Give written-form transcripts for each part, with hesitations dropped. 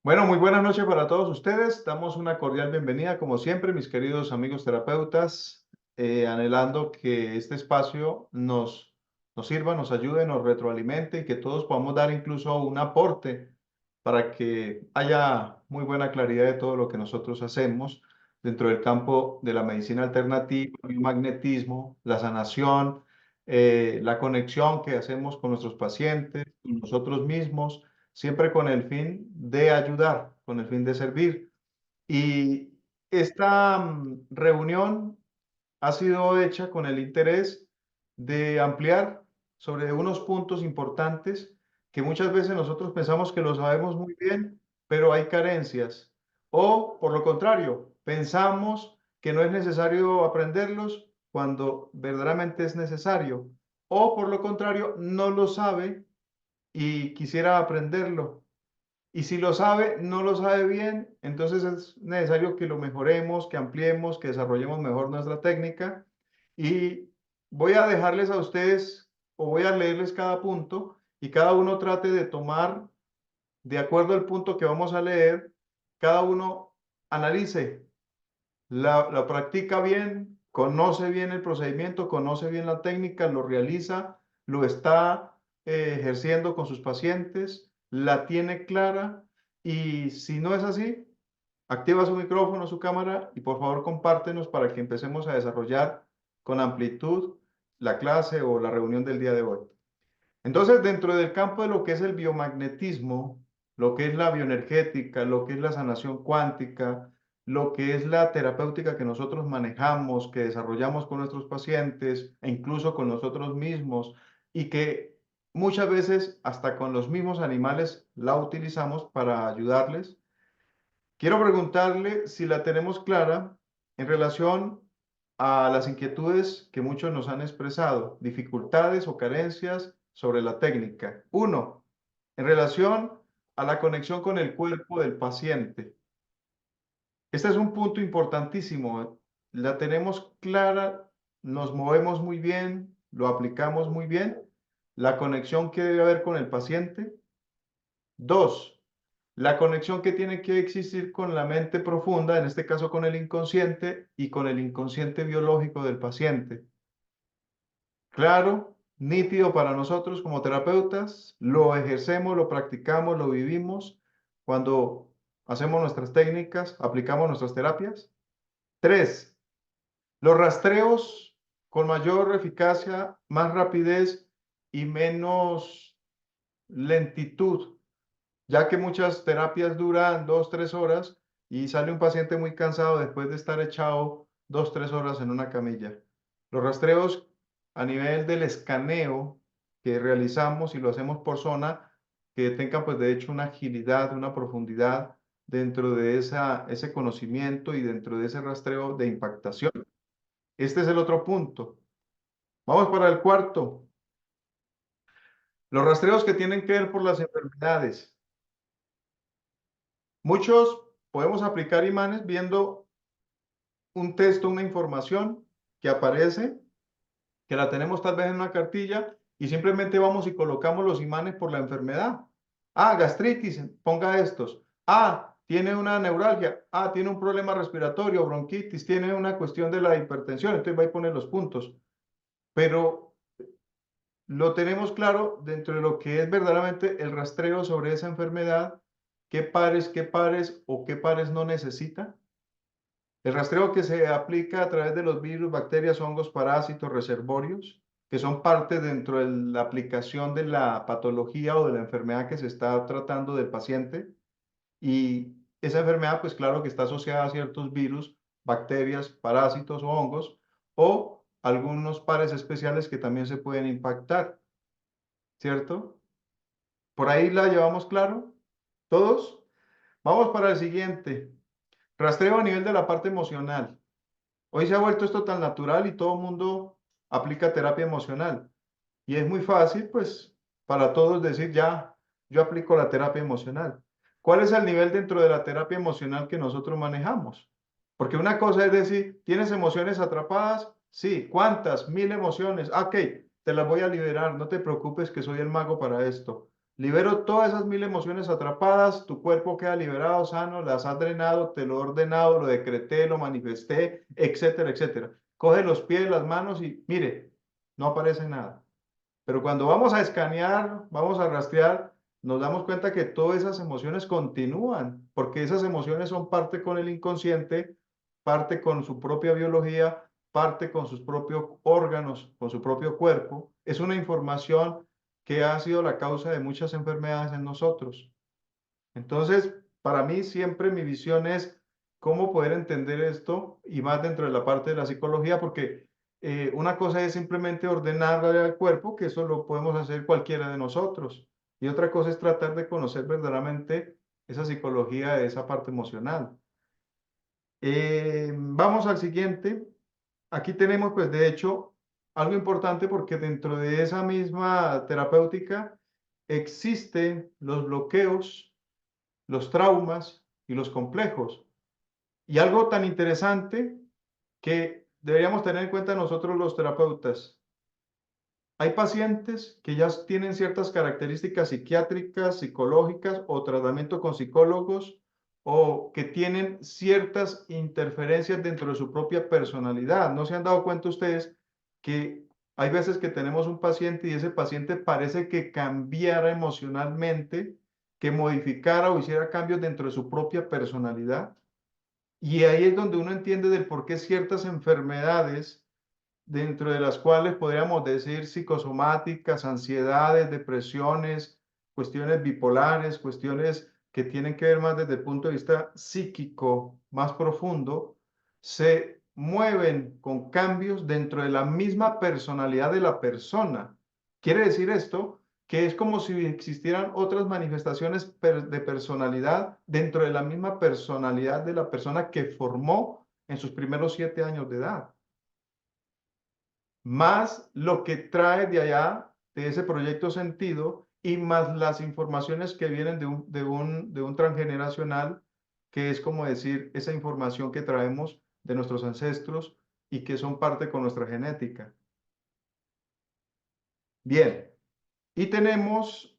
Bueno, muy buenas noches para todos ustedes. Damos una cordial bienvenida, como siempre, mis queridos amigos terapeutas, anhelando que este espacio nos sirva, nos ayude, nos retroalimente y que todos podamos dar incluso un aporte para que haya muy buena claridad de todo lo que nosotros hacemos dentro del campo de la medicina alternativa, el magnetismo, la sanación, la conexión que hacemos con nuestros pacientes, con nosotros mismos siempre con el fin de ayudar, con el fin de servir. Y esta reunión ha sido hecha con el interés de ampliar sobre unos puntos importantes que muchas veces nosotros pensamos que lo sabemos muy bien, pero hay carencias. O por lo contrario, pensamos que no es necesario aprenderlos cuando verdaderamente es necesario. O por lo contrario, no lo sabe y quisiera aprenderlo. Y si lo sabe, no lo sabe bien, entonces es necesario que lo mejoremos, que ampliemos, que desarrollemos mejor nuestra técnica. Y voy a dejarles a ustedes o voy a leerles cada punto y cada uno trate de tomar, de acuerdo al punto que vamos a leer, cada uno analice, la practica bien, conoce bien el procedimiento, conoce bien la técnica, lo realiza, lo está ejerciendo con sus pacientes, la tiene clara y si no es así, activa su micrófono, su cámara y por favor compártenos para que empecemos a desarrollar con amplitud la clase o la reunión del día de hoy. Entonces, dentro del campo de lo que es el biomagnetismo, lo que es la bioenergética, lo que es la sanación cuántica, lo que es la terapéutica que nosotros manejamos, que desarrollamos con nuestros pacientes e incluso con nosotros mismos y que muchas veces hasta con los mismos animales la utilizamos para ayudarles. Quiero preguntarle si la tenemos clara en relación a las inquietudes que muchos nos han expresado, dificultades o carencias sobre la técnica. Uno, en relación a la conexión con el cuerpo del paciente. Este es un punto importantísimo. La tenemos clara, nos movemos muy bien, lo aplicamos muy bien. La conexión que debe haber con el paciente. Dos, la conexión que tiene que existir con la mente profunda, en este caso con el inconsciente y con el inconsciente biológico del paciente. Claro, nítido para nosotros como terapeutas, lo ejercemos, lo practicamos, lo vivimos cuando hacemos nuestras técnicas, aplicamos nuestras terapias. Tres, los rastreos con mayor eficacia, más rapidez y menos lentitud, ya que muchas terapias duran 2, 3 horas y sale un paciente muy cansado después de estar echado 2, 3 horas en una camilla. Los rastreos a nivel del escaneo que realizamos y lo hacemos por zona, que tengan pues de hecho una agilidad, una profundidad dentro de ese conocimiento y dentro de ese rastreo de impactación. Este es el otro punto. Vamos para el cuarto. Los rastreos que tienen que ver por las enfermedades. Muchos podemos aplicar imanes viendo un texto, una información que aparece, que la tenemos tal vez en una cartilla y simplemente vamos y colocamos los imanes por la enfermedad. Ah, gastritis, ponga estos. Ah, tiene una neuralgia. Ah, tiene un problema respiratorio, bronquitis, tiene una cuestión de la hipertensión. Entonces va y pone los puntos. Pero lo tenemos claro dentro de lo que es verdaderamente el rastreo sobre esa enfermedad, qué pares o qué pares no necesita. El rastreo que se aplica a través de los virus, bacterias, hongos, parásitos, reservorios, que son parte dentro de la aplicación de la patología o de la enfermedad que se está tratando del paciente. Y esa enfermedad, pues claro que está asociada a ciertos virus, bacterias, parásitos o hongos, o algunos pares especiales que también se pueden impactar, ¿cierto? Por ahí la llevamos claro, todos. Vamos para el siguiente. Rastreo a nivel de la parte emocional. Hoy se ha vuelto esto tan natural y todo el mundo aplica terapia emocional. Y es muy fácil, pues, para todos decir, ya, yo aplico la terapia emocional. ¿Cuál es el nivel dentro de la terapia emocional que nosotros manejamos? Porque una cosa es decir, ¿tienes emociones atrapadas? Sí. ¿Cuántas? 1000 emociones. Ah, ok, te las voy a liberar. No te preocupes que soy el mago para esto. libero todas esas 1000 emociones atrapadas, tu cuerpo queda liberado, sano, las has drenado, te lo he ordenado, lo decreté, lo manifesté, etcétera, etcétera. Coge los pies, las manos y mire, no aparece nada. Pero cuando vamos a escanear, vamos a rastrear, nos damos cuenta que todas esas emociones continúan, porque esas emociones son parte con el inconsciente, parte con su propia biología, parte con sus propios órganos, con su propio cuerpo. Es una información que ha sido la causa de muchas enfermedades en nosotros. Entonces, para mí siempre mi visión es cómo poder entender esto y más dentro de la parte de la psicología, porque una cosa es simplemente ordenarle al cuerpo, que eso lo podemos hacer cualquiera de nosotros, y otra cosa es tratar de conocer verdaderamente esa psicología de esa parte emocional. Vamos al siguiente. Aquí tenemos, pues, de hecho, algo importante porque dentro de esa misma terapéutica existen los bloqueos, los traumas y los complejos. Y algo tan interesante que deberíamos tener en cuenta nosotros los terapeutas. Hay pacientes que ya tienen ciertas características psiquiátricas, psicológicas o tratamiento con psicólogos o que tienen ciertas interferencias dentro de su propia personalidad. ¿No se han dado cuenta ustedes que hay veces que tenemos un paciente y ese paciente parece que cambiara emocionalmente, que modificara o hiciera cambios dentro de su propia personalidad? Y ahí es donde uno entiende del por qué ciertas enfermedades, dentro de las cuales podríamos decir psicosomáticas, ansiedades, depresiones, cuestiones bipolares, cuestiones que tienen que ver más desde el punto de vista psíquico más profundo, se mueven con cambios dentro de la misma personalidad de la persona. Quiere decir esto que es como si existieran otras manifestaciones de personalidad dentro de la misma personalidad de la persona que formó en sus primeros 7 años de edad, más lo que trae de allá, de ese proyecto sentido, y más las informaciones que vienen de un transgeneracional, que es como decir esa información que traemos de nuestros ancestros y que son parte con nuestra genética. Bien, y tenemos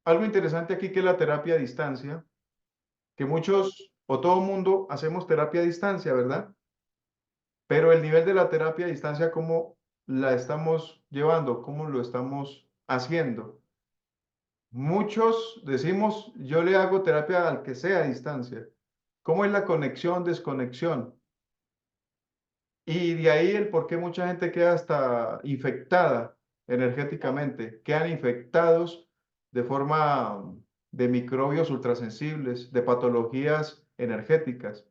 algo interesante aquí que es la terapia a distancia, que muchos o todo mundo hacemos terapia a distancia, ¿verdad? Pero el nivel de la terapia a distancia, ¿cómo la estamos llevando? ¿Cómo lo estamos haciendo? Muchos decimos, yo le hago terapia al que sea a distancia. ¿Cómo es la conexión, desconexión? Y de ahí el por qué mucha gente queda hasta infectada energéticamente, quedan infectados de forma de microbios ultrasensibles, de patologías energéticas.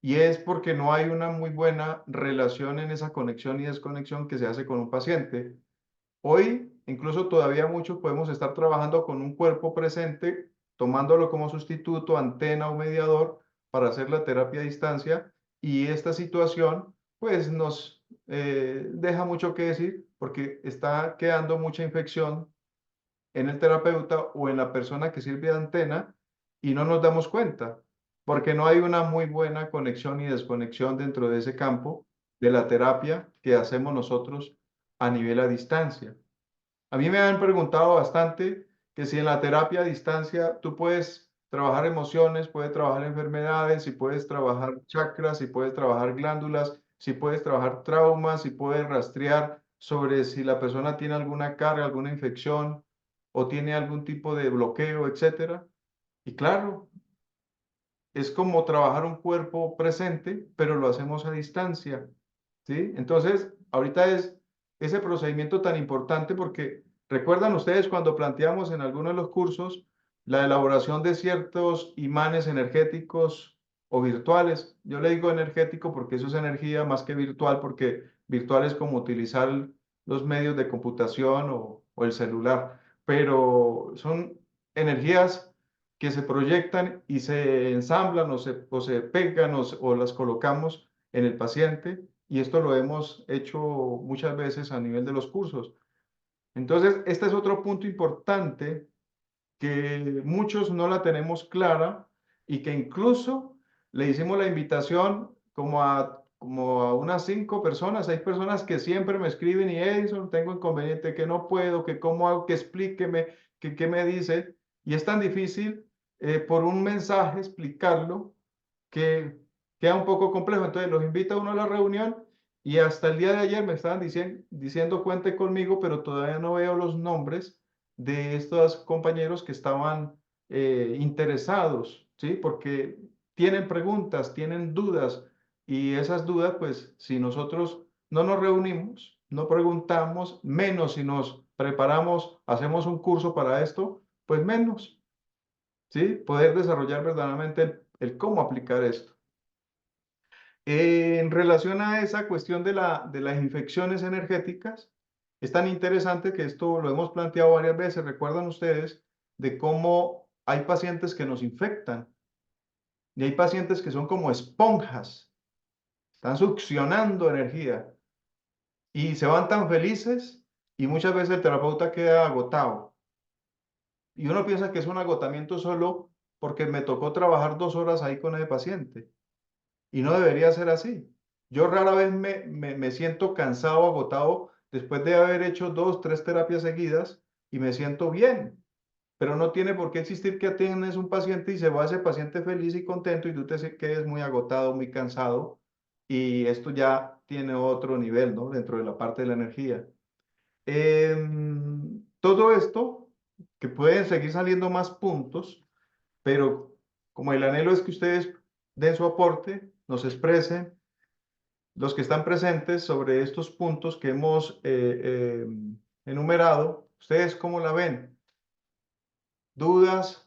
Y es porque no hay una muy buena relación en esa conexión y desconexión que se hace con un paciente. Hoy, incluso todavía muchos podemos estar trabajando con un cuerpo presente, tomándolo como sustituto, antena o mediador para hacer la terapia a distancia. Y esta situación, pues, nos deja mucho que decir porque está quedando mucha infección en el terapeuta o en la persona que sirve de antena y no nos damos cuenta, porque no hay una muy buena conexión y desconexión dentro de ese campo de la terapia que hacemos nosotros a nivel a distancia. A mí me han preguntado bastante que si en la terapia a distancia tú puedes trabajar emociones, puedes trabajar enfermedades, si puedes trabajar chakras, si puedes trabajar glándulas, si puedes trabajar traumas, si puedes rastrear sobre si la persona tiene alguna carga, alguna infección o tiene algún tipo de bloqueo, etcétera. Y claro, es como trabajar un cuerpo presente, pero lo hacemos a distancia, ¿sí? Entonces, ahorita es ese procedimiento tan importante porque recuerdan ustedes cuando planteamos en algunos de los cursos la elaboración de ciertos imanes energéticos o virtuales. Yo le digo energético porque eso es energía más que virtual, porque virtual es como utilizar los medios de computación o el celular, pero son energías que se proyectan y se ensamblan o se pegan o las colocamos en el paciente, y esto lo hemos hecho muchas veces a nivel de los cursos. Entonces, este es otro punto importante que muchos no la tenemos clara y que incluso le hicimos la invitación como a como a unas 5 personas, 6 personas que siempre me escriben y Edison, tengo inconveniente, que no puedo, que cómo hago, que explíqueme, que qué me dice. Y es tan difícil por un mensaje explicarlo que queda un poco complejo. Entonces los invita a uno a la reunión y hasta el día de ayer me estaban diciendo cuente conmigo, pero todavía no veo los nombres de estos compañeros que estaban interesados, ¿sí? Porque tienen preguntas, tienen dudas y esas dudas, pues si nosotros no nos reunimos, no preguntamos, menos si nos preparamos, hacemos un curso para esto, pues menos, ¿sí? Poder desarrollar verdaderamente el cómo aplicar esto. En relación a esa cuestión de las infecciones energéticas, es tan interesante que esto lo hemos planteado varias veces. ¿Recuerdan ustedes de cómo hay pacientes que nos infectan y hay pacientes que son como esponjas, están succionando energía y se van tan felices y muchas veces el terapeuta queda agotado? Y uno piensa que es un agotamiento solo porque me tocó trabajar 2 horas ahí con el paciente. Y no debería ser así. Yo rara vez me siento cansado, agotado, después de haber hecho 2, 3 terapias seguidas y me siento bien. Pero no tiene por qué existir que atiendes un paciente y se va ese paciente feliz y contento y tú te quedes muy agotado, muy cansado. Y esto ya tiene otro nivel, ¿no? Dentro de la parte de la energía. Todo esto, que pueden seguir saliendo más puntos, pero como el anhelo es que ustedes den su aporte, nos expresen los que están presentes sobre estos puntos que hemos enumerado. ¿Ustedes cómo la ven? ¿Dudas?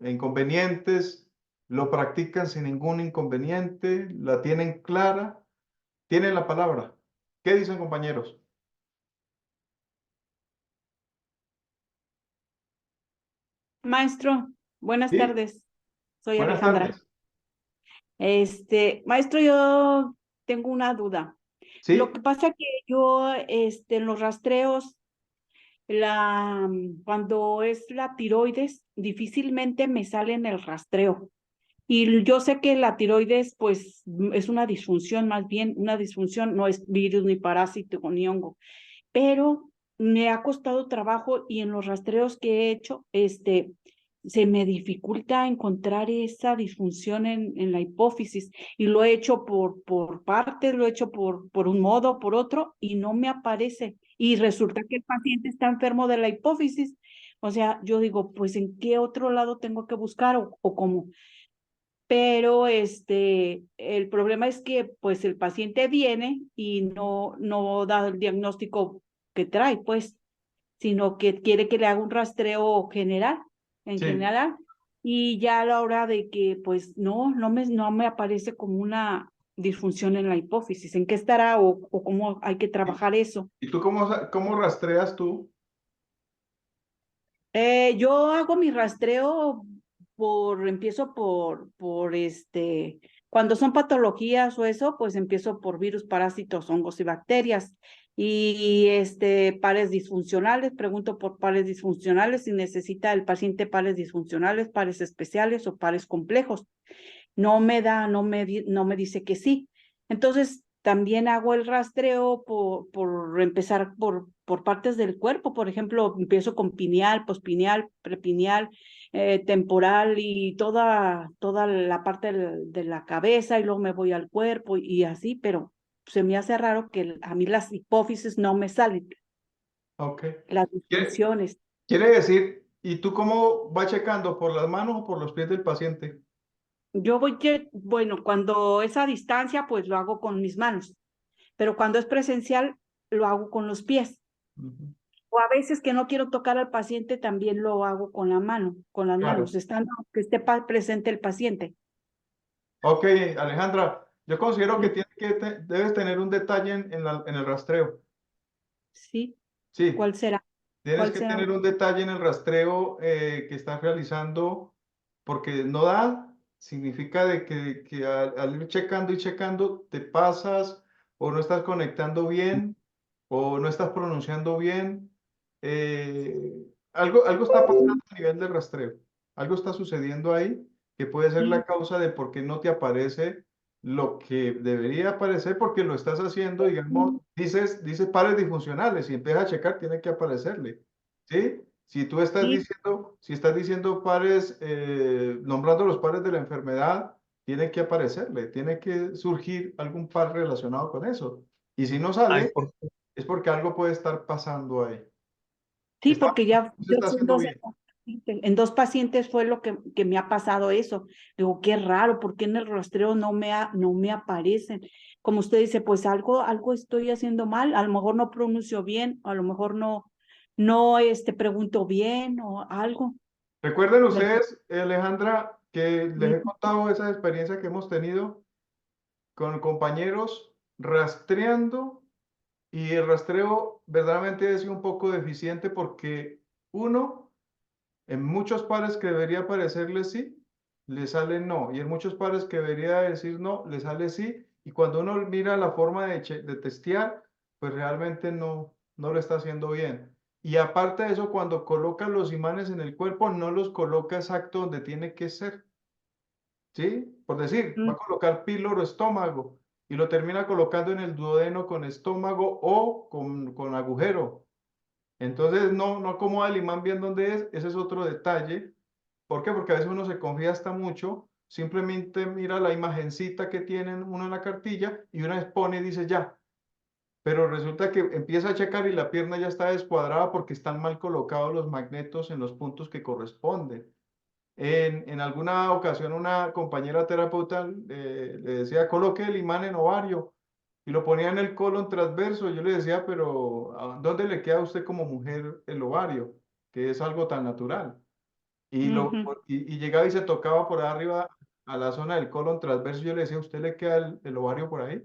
¿Inconvenientes? ¿Lo practican sin ningún inconveniente? ¿La tienen clara? ¿Tienen la palabra? ¿Qué dicen, compañeros? Maestro, buenas Sí, tardes. Soy buenas Alejandra. tardes. Maestro, yo tengo una duda. Lo Sí, que pasa que yo, en los rastreos, cuando es la tiroides, difícilmente me sale en el rastreo. Y yo sé que la tiroides, pues, es una disfunción, más bien una disfunción, no es virus, ni parásito, ni hongo. Pero me ha costado trabajo y en los rastreos que he hecho, se me dificulta encontrar esa disfunción en la hipófisis y lo he hecho por partes, lo he hecho por un modo, por otro y no me aparece. Y resulta que el paciente está enfermo de la hipófisis. O sea, yo digo, pues ¿en qué otro lado tengo que buscar o cómo? Pero el problema es que pues el paciente viene y no da el diagnóstico que trae, pues, sino que quiere que le haga un rastreo general, en sí. general, y ya a la hora de que pues no me aparece como una disfunción en la hipófisis, ¿en qué estará o cómo hay que ¿Y, trabajar eso? y tú cómo rastreas tú? Yo hago mi rastreo empiezo cuando son patologías o eso, pues empiezo por virus, parásitos, hongos y bacterias. Y pares disfuncionales, pregunto por pares disfuncionales si necesita el paciente pares disfuncionales, pares especiales o pares complejos. No me dice que sí. Entonces, también hago el rastreo por empezar por partes del cuerpo. Por ejemplo, empiezo con pineal, pospineal, prepineal, temporal y toda la parte de la cabeza y luego me voy al cuerpo y así, pero se me hace raro que a mí las hipófisis no me salen, Ok. las Quiere, disfunciones. quiere decir, ¿y tú cómo vas checando? ¿Por las manos o por los pies del paciente? Bueno, cuando es a distancia, pues lo hago con mis manos, pero cuando es presencial, lo hago con los pies. Ujú. O a veces que no quiero tocar al paciente, también lo hago con la mano, con las Claro. manos, estando que esté presente el paciente. Ok, Alejandra, yo considero que Sí, debes tener un detalle en el rastreo. sí. Sí, ¿Cuál será? tienes ¿Cuál que será? tener un detalle en el rastreo que estás realizando, porque no da, significa de que al ir checando y checando te pasas o no estás conectando bien o no estás pronunciando bien. Algo está pasando a nivel del rastreo, algo está sucediendo ahí que puede ser Sí, la causa de por qué no te aparece. lo que debería aparecer porque lo estás haciendo, digamos, dices pares disfuncionales y empiezas a checar, tiene que aparecerle, ¿sí? Si tú estás Sí, diciendo, si estás diciendo pares, nombrando los pares de la enfermedad, tiene que aparecerle, tiene que surgir algún par relacionado con eso. Y si no Ay, sale, es porque algo puede estar pasando ahí. sí, Está, porque ya se yo está fui haciendo bien. en dos pacientes fue lo que me ha pasado eso. Digo, qué raro, ¿por qué en el rastreo no me aparecen? Como usted dice, pues algo estoy haciendo mal, a lo mejor no pronuncio bien, a lo mejor no pregunto bien o algo. Recuerden De- ustedes, Alejandra, que les he Ujú, contado esa experiencia que hemos tenido con compañeros rastreando y el rastreo verdaderamente es un poco deficiente porque uno, en muchos pares que debería aparecerle sí, le sale no, y en muchos pares que debería decir no, le sale sí, y cuando uno mira la forma de testear, pues realmente no lo está haciendo bien. Y aparte de eso, cuando coloca los imanes en el cuerpo, no los coloca exacto donde tiene que ser. ¿Sí? Por decir, va ujú, a colocar píloro estómago y lo termina colocando en el duodeno con estómago o con agujero. Entonces no acomoda el imán bien donde es, ese es otro detalle. ¿Por qué? Porque a veces uno se confía hasta mucho, simplemente mira la imagencita que tienen uno en la cartilla y una vez pone y dice ya, pero resulta que empieza a checar y la pierna ya está descuadrada porque están mal colocados los magnetos en los puntos que corresponden. En alguna ocasión una compañera terapeuta le decía, coloque el imán en ovario y lo ponía en el colon transverso. Yo le decía, pero ¿a dónde le queda a usted como mujer el ovario? Que es algo tan natural. ujú, Y llegaba y se tocaba por arriba a la zona del colon transverso. Yo le decía, ¿a usted le queda el ovario por ahí?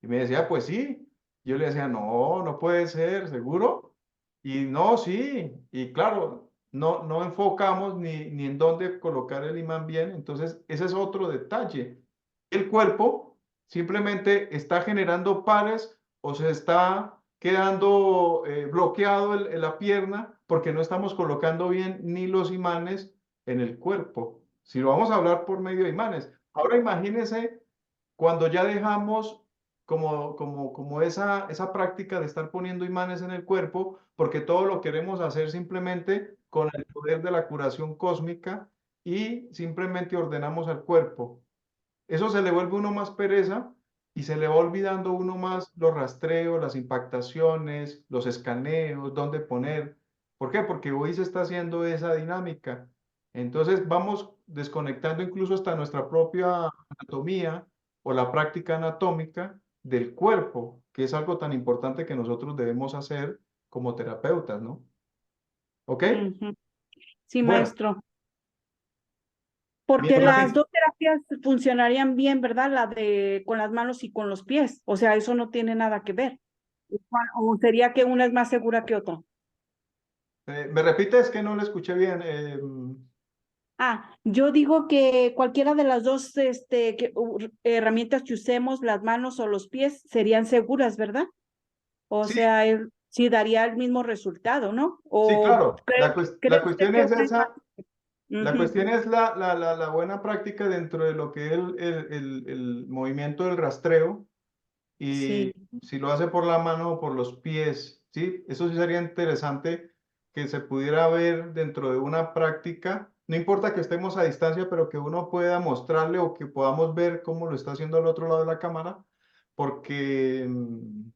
Y me decía, pues sí. Yo le decía, no puede ser, ¿seguro? Y no, sí. Y claro, no enfocamos ni en dónde colocar el imán bien. Entonces, ese es otro detalle. El cuerpo simplemente está generando pares o se está quedando bloqueado la pierna porque no estamos colocando bien ni los imanes en el cuerpo. Si lo vamos a hablar por medio de imanes. Ahora imagínense cuando ya dejamos como esa práctica de estar poniendo imanes en el cuerpo, porque todo lo queremos hacer simplemente con el poder de la curación cósmica y simplemente ordenamos al cuerpo. Eso se le vuelve uno más pereza y se le va olvidando uno más los rastreos, las impactaciones, los escaneos, dónde poner. ¿Por qué? Porque hoy se está haciendo esa dinámica. Entonces vamos desconectando incluso hasta nuestra propia anatomía o la práctica anatómica del cuerpo, que es algo tan importante que nosotros debemos hacer como terapeutas, ¿no? ¿Ok? ujú. Sí, Bueno, maestro. Porque mientras las sí, dos terapias funcionarían bien, ¿verdad? La de con las manos y con los pies. O sea, eso no tiene nada que ver. O sería que una es más segura que otra. me repites que no le escuché bien. Yo digo que cualquiera de las dos herramientas que usemos, las manos o los pies, serían seguras, ¿verdad? O Sí, sea, sí daría el mismo resultado, ¿no? sí, ¿O claro. cree La usted cuestión que es una es más? esa. La Ujú, cuestión es la buena práctica dentro de lo que es el movimiento del rastreo y sí. si lo hace por la mano o por los pies, ¿sí? Eso sí sería interesante que se pudiera ver dentro de una práctica. No importa que estemos a distancia, pero que uno pueda mostrarle o que podamos ver cómo lo está haciendo al otro lado de la cámara, porque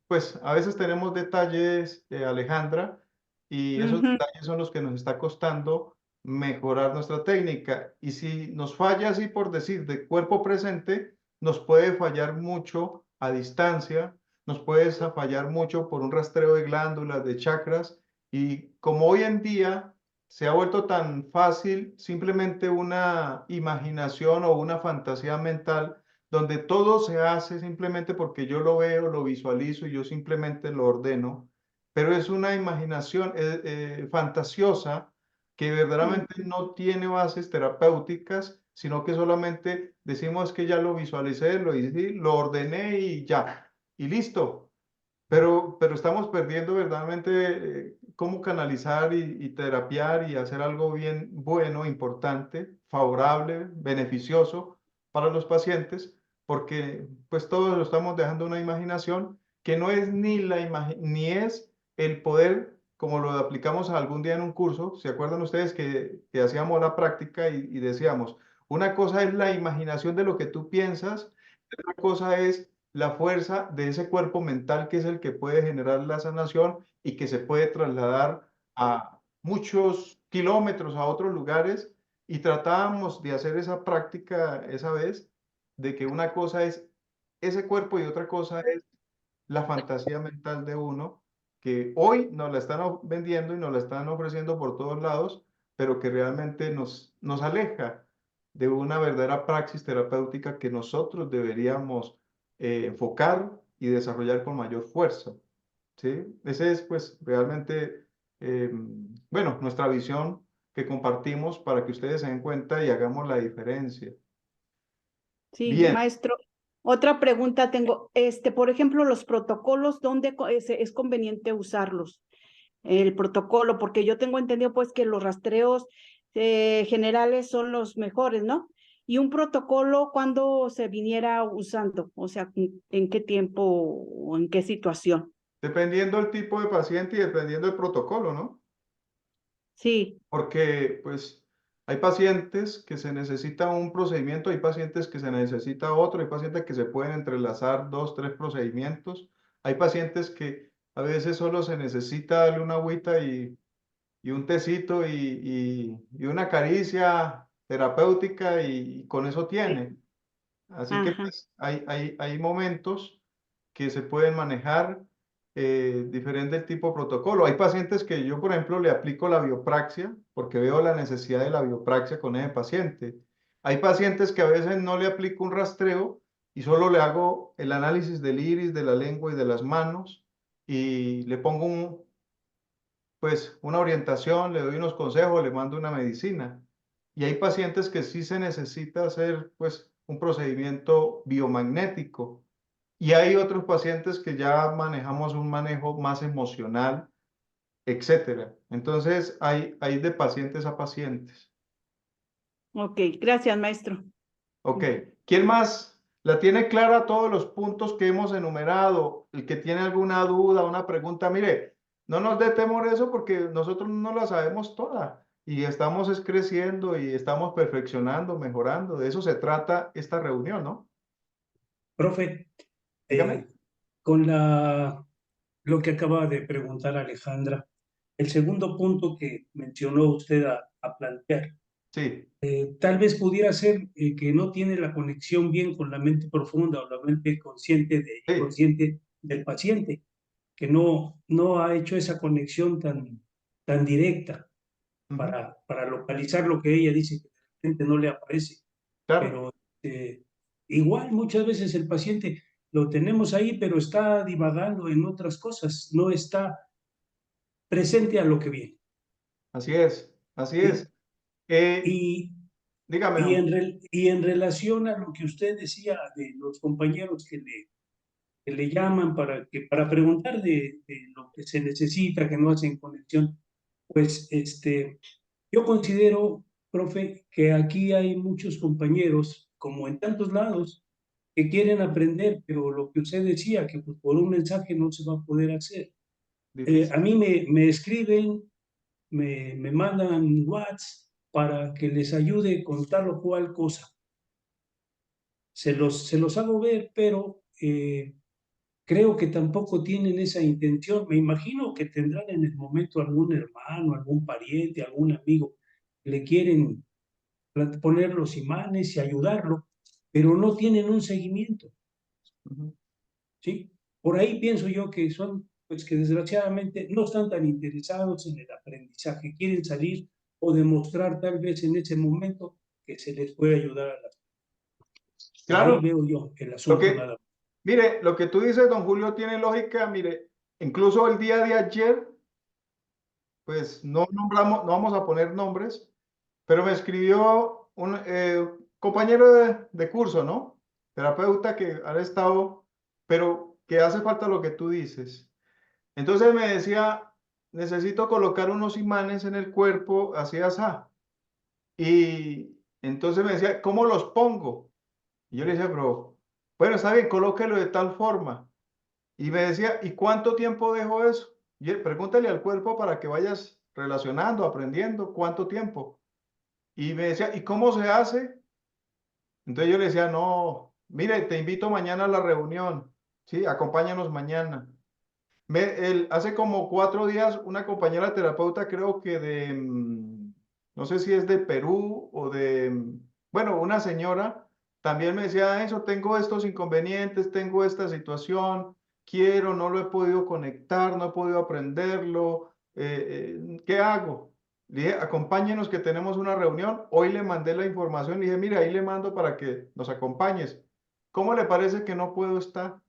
pues a veces tenemos detalles, Alejandra, y esos Ujú, detalles son los que nos está costando mejorar nuestra técnica. Y si nos falla así por decir de cuerpo presente, nos puede fallar mucho a distancia, nos puede fallar mucho por un rastreo de glándulas, de chakras. Y como hoy en día se ha vuelto tan fácil simplemente una imaginación o una fantasía mental donde todo se hace simplemente porque yo lo veo, lo visualizo y yo simplemente lo ordeno, pero es una imaginación fantasiosa que mm, verdaderamente no tiene bases terapéuticas, sino que solamente decimos que ya lo visualicé, lo hice, lo ordené y ya, y listo. Pero estamos perdiendo verdaderamente cómo canalizar y terapiar y hacer algo bien bueno, importante, favorable, beneficioso para los pacientes, porque pues todos lo estamos dejando una imaginación que no es ni es el poder como lo aplicamos algún día en un curso. ¿Se acuerdan ustedes que hacíamos la práctica y decíamos, una cosa es la imaginación de lo que tú piensas, otra cosa es la fuerza de ese cuerpo mental que es el que puede generar la sanación y que se puede trasladar a muchos kilómetros a otros lugares? Y tratábamos de hacer esa práctica esa vez, de que una cosa es ese cuerpo y otra cosa es la fantasía mental de uno, que hoy nos la están vendiendo y nos la están ofreciendo por todos lados, pero que realmente nos aleja de una verdadera praxis terapéutica que nosotros deberíamos enfocar y desarrollar con mayor fuerza. ¿Sí? Ese es pues realmente, bueno, nuestra visión que compartimos para que ustedes se den cuenta y hagamos la diferencia. Sí, Bien, maestro. Otra pregunta tengo, por ejemplo, los protocolos, ¿dónde es conveniente usarlos? El protocolo, porque yo tengo entendido pues que los rastreos generales son los mejores, ¿no? Y un protocolo, ¿cuándo se viniera usando? O sea, ¿en qué tiempo o en qué situación? dependiendo del tipo de paciente y dependiendo del protocolo, ¿no? Sí, Porque pues hay pacientes que se necesita un procedimiento, hay pacientes que se necesita otro, hay pacientes que se pueden entrelazar dos, tres procedimientos, hay pacientes que a veces solo se necesita darle una agüita y un tecito y una caricia terapéutica y con eso sí. tiene. Así que Ajá. pues hay momentos que se pueden manejar diferentes tipos de protocolo. Hay pacientes que yo, por ejemplo, le aplico la biopraxia porque veo la necesidad de la biopraxia con ese paciente. Hay pacientes que a veces no le aplico un rastreo y solo le hago el análisis del iris, de la lengua y de las manos y le pongo pues una orientación, le doy unos consejos, le mando una medicina. Y hay pacientes que sí se necesita hacer pues un procedimiento biomagnético. Y hay otros pacientes que ya manejamos un manejo más emocional, etcétera. Entonces hay de pacientes a pacientes. Ok, gracias, maestro. Ok, ¿quién más la tiene clara todos los puntos que hemos enumerado? El que tiene alguna duda, una pregunta, mire, no nos dé temor eso porque nosotros no la sabemos toda y estamos es creciendo y estamos perfeccionando, mejorando. De eso se trata esta reunión, ¿no? Profe, Dígame. con lo que acaba de preguntar Alejandra, el segundo punto que mencionó usted a plantear, Sí, tal vez pudiera ser que no tiene la conexión bien con la mente profunda o la mente consciente sí. consciente del paciente, que no ha hecho esa conexión tan directa Ujú, para localizar lo que ella dice que de repente no le aparece. claro. Pero igual muchas veces el paciente lo tenemos ahí, pero está divagando en otras cosas, no está presente a lo que viene. Así es, así ¿Sí? es. Y, Dígame, y, don. y en relación a lo que usted decía de los compañeros que le llaman para preguntar de lo que se necesita, que no hacen conexión, pues yo considero, profe, que aquí hay muchos compañeros, como en tantos lados, que quieren aprender, pero lo que usted decía, que pues, por un mensaje no se va a poder hacer. Difícil. A mí me escriben, me mandan WhatsApp para que les ayude con tal o cual cosa. Se los hago ver, pero creo que tampoco tienen esa intención. Me imagino que tendrán en el momento algún hermano, algún pariente, algún amigo que le quieren poner los imanes y ayudarlo, pero no tienen un seguimiento. Ujú. ¿Sí? Por ahí pienso yo que son, pues que desgraciadamente no están tan interesados en el aprendizaje, quieren salir o demostrar tal vez en ese momento que se les puede ayudar a las. Por ahí Claro, veo yo el lo asunto que, nada más. mire, lo que tú dices, don Julio, tiene lógica. Mire, incluso el día de ayer, pues no nombramos, no vamos a poner nombres, pero me escribió un compañero de curso, ¿no? Terapeuta que ha estado, pero que hace falta lo que tú dices. Entonces me decía, necesito colocar unos imanes en el cuerpo, así, así. Y entonces me decía, ¿cómo los pongo? Y yo le decía, bro. Bueno, está bien, colóquelo de tal forma. Y me decía, ¿y cuánto tiempo dejo eso? Y pregúntale al cuerpo para que vayas relacionando, aprendiendo, ¿cuánto tiempo? Y me decía, ¿y cómo se hace? Entonces yo le decía, no, mire, te invito mañana a la reunión, ¿sí? Acompáñanos mañana. Hace como 4 días una compañera terapeuta, creo que no sé si es de Perú o bueno, una señora, también me decía eso, tengo estos inconvenientes, tengo esta situación, quiero, no lo he podido conectar, no he podido aprenderlo, ¿qué hago? Le dije, acompáñenos que tenemos una reunión, hoy le mandé la información, le dije, mire, ahí le mando para que nos acompañes. ¿Cómo le parece que no puedo estar?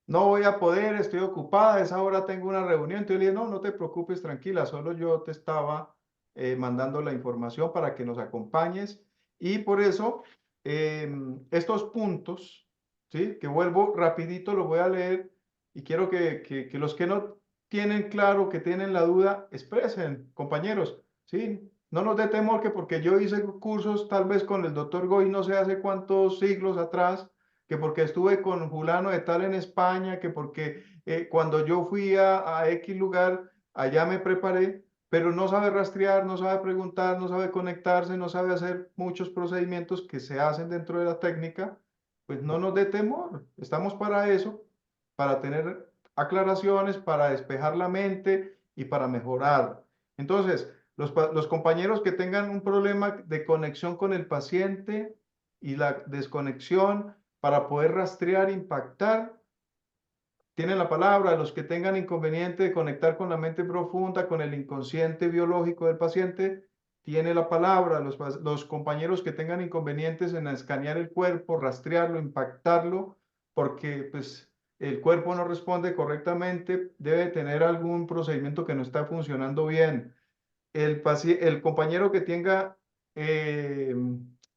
No voy a poder, estoy ocupada, a esa hora tengo una reunión. Entonces le dije, no, no te preocupes, tranquila, solo yo te estaba mandando la información para que nos acompañes. Y por eso, estos puntos, ¿sí? Que vuelvo rapidito, los voy a leer y quiero que los que no tienen claro, que tienen la duda, expresen, compañeros, ¿sí? No nos dé temor que porque yo hice cursos tal vez con el doctor Goy no sé hace cuántos siglos atrás, que porque estuve con fulano de tal en España, que porque cuando yo fui a X lugar, allá me preparé, pero no sabe rastrear, no sabe preguntar, no sabe conectarse, no sabe hacer muchos procedimientos que se hacen dentro de la técnica, pues no nos dé temor. Estamos para eso, para tener aclaraciones, para despejar la mente y para mejorar. Entonces, los compañeros que tengan un problema de conexión con el paciente y la desconexión, para poder rastrear, impactar, tienen la palabra. Los que tengan inconveniente de conectar con la mente profunda, con el inconsciente biológico del paciente, tiene la palabra. Los compañeros que tengan inconvenientes en escanear el cuerpo, rastrearlo, impactarlo, porque pues el cuerpo no responde correctamente, debe tener algún procedimiento que no está funcionando bien. El compañero que tenga eh,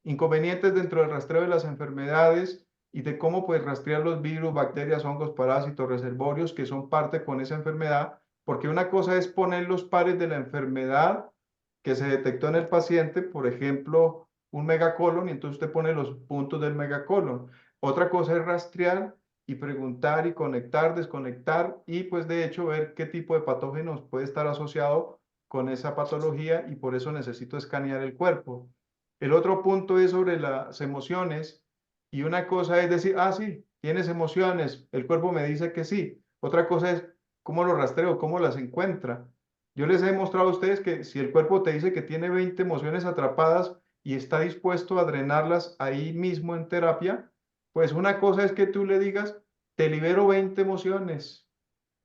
inconvenientes dentro del rastreo de las enfermedades y de cómo pues rastrear los virus, bacterias, hongos, parásitos, reservorios que son parte con esa enfermedad, porque una cosa es poner los pares de la enfermedad que se detectó en el paciente, por ejemplo, un megacolon, y entonces usted pone los puntos del megacolon. Otra cosa es rastrear y preguntar y conectar, desconectar y pues de hecho ver qué tipo de patógenos puede estar asociado con esa patología y por eso necesito escanear el cuerpo. El otro punto es sobre las emociones y una cosa es decir, ah, sí, tienes emociones, el cuerpo me dice que sí. Otra cosa es cómo lo rastreo, cómo las encuentra. Yo les he mostrado a ustedes que si el cuerpo te dice que tiene 20 emociones atrapadas y está dispuesto a drenarlas ahí mismo en terapia, pues una cosa es que tú le digas, te libero 20 emociones,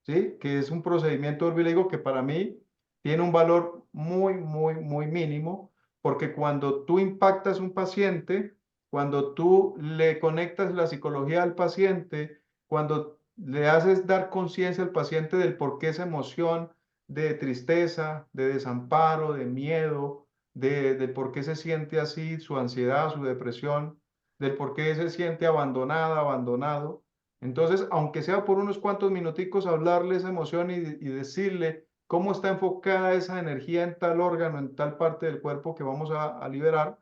¿sí? Que es un procedimiento, le digo que para mí tiene un valor muy, muy, muy mínimo, porque cuando tú impactas un paciente, cuando tú le conectas la psicología al paciente, cuando le haces dar conciencia al paciente del por qué esa emoción de tristeza, de desamparo, de miedo, de por qué se siente así, su ansiedad, su depresión, del por qué se siente abandonada, abandonado, entonces, aunque sea por unos cuantos minuticos, hablarle esa emoción y decirle cómo está enfocada esa energía en tal órgano, en tal parte del cuerpo que vamos a liberar,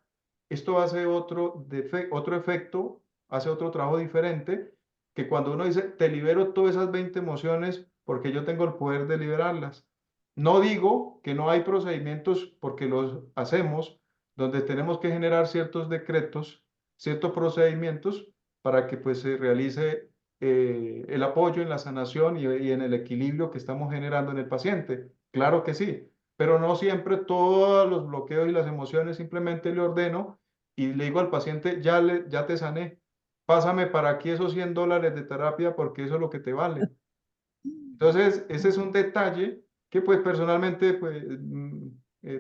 esto hace otro efecto, hace otro trabajo diferente, que cuando uno dice, te libero todas esas 20 emociones porque yo tengo el poder de liberarlas. No digo que no hay procedimientos porque los hacemos, donde tenemos que generar ciertos decretos, ciertos procedimientos para que pues se realice el apoyo en la sanación y en el equilibrio que estamos generando en el paciente. Claro que sí, pero no siempre todos los bloqueos y las emociones simplemente le ordeno y le digo al paciente, ya te sané, pásame para aquí esos $100 de terapia porque eso es lo que te vale. Entonces, ese es un detalle que pues personalmente pues,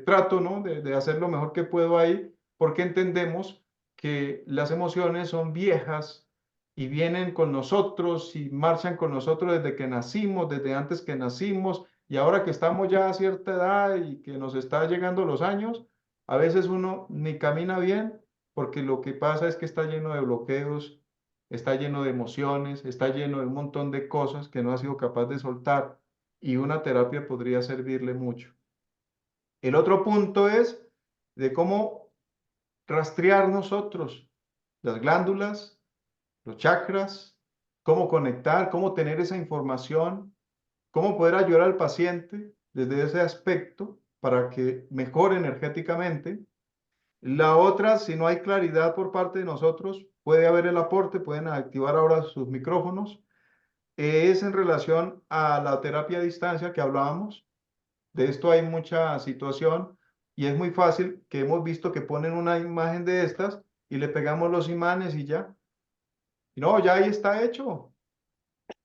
trato, ¿no? de hacer lo mejor que puedo ahí, porque entendemos que las emociones son viejas y vienen con nosotros y marchan con nosotros desde que nacimos, desde antes que nacimos, y ahora que estamos ya a cierta edad y que nos está llegando los años, a veces uno ni camina bien porque lo que pasa es que está lleno de bloqueos, está lleno de emociones, está lleno de un montón de cosas que no ha sido capaz de soltar y una terapia podría servirle mucho. El otro punto es de cómo rastrear nosotros las glándulas, los chakras, cómo conectar, cómo tener esa información, cómo poder ayudar al paciente desde ese aspecto para que mejore energéticamente. La otra, si no hay claridad por parte de nosotros, puede haber el aporte, pueden activar ahora sus micrófonos, es en relación a la terapia a distancia que hablábamos. De esto hay mucha situación y es muy fácil que hemos visto que ponen una imagen de estas y le pegamos los imanes y ya. Y no, ya ahí está hecho.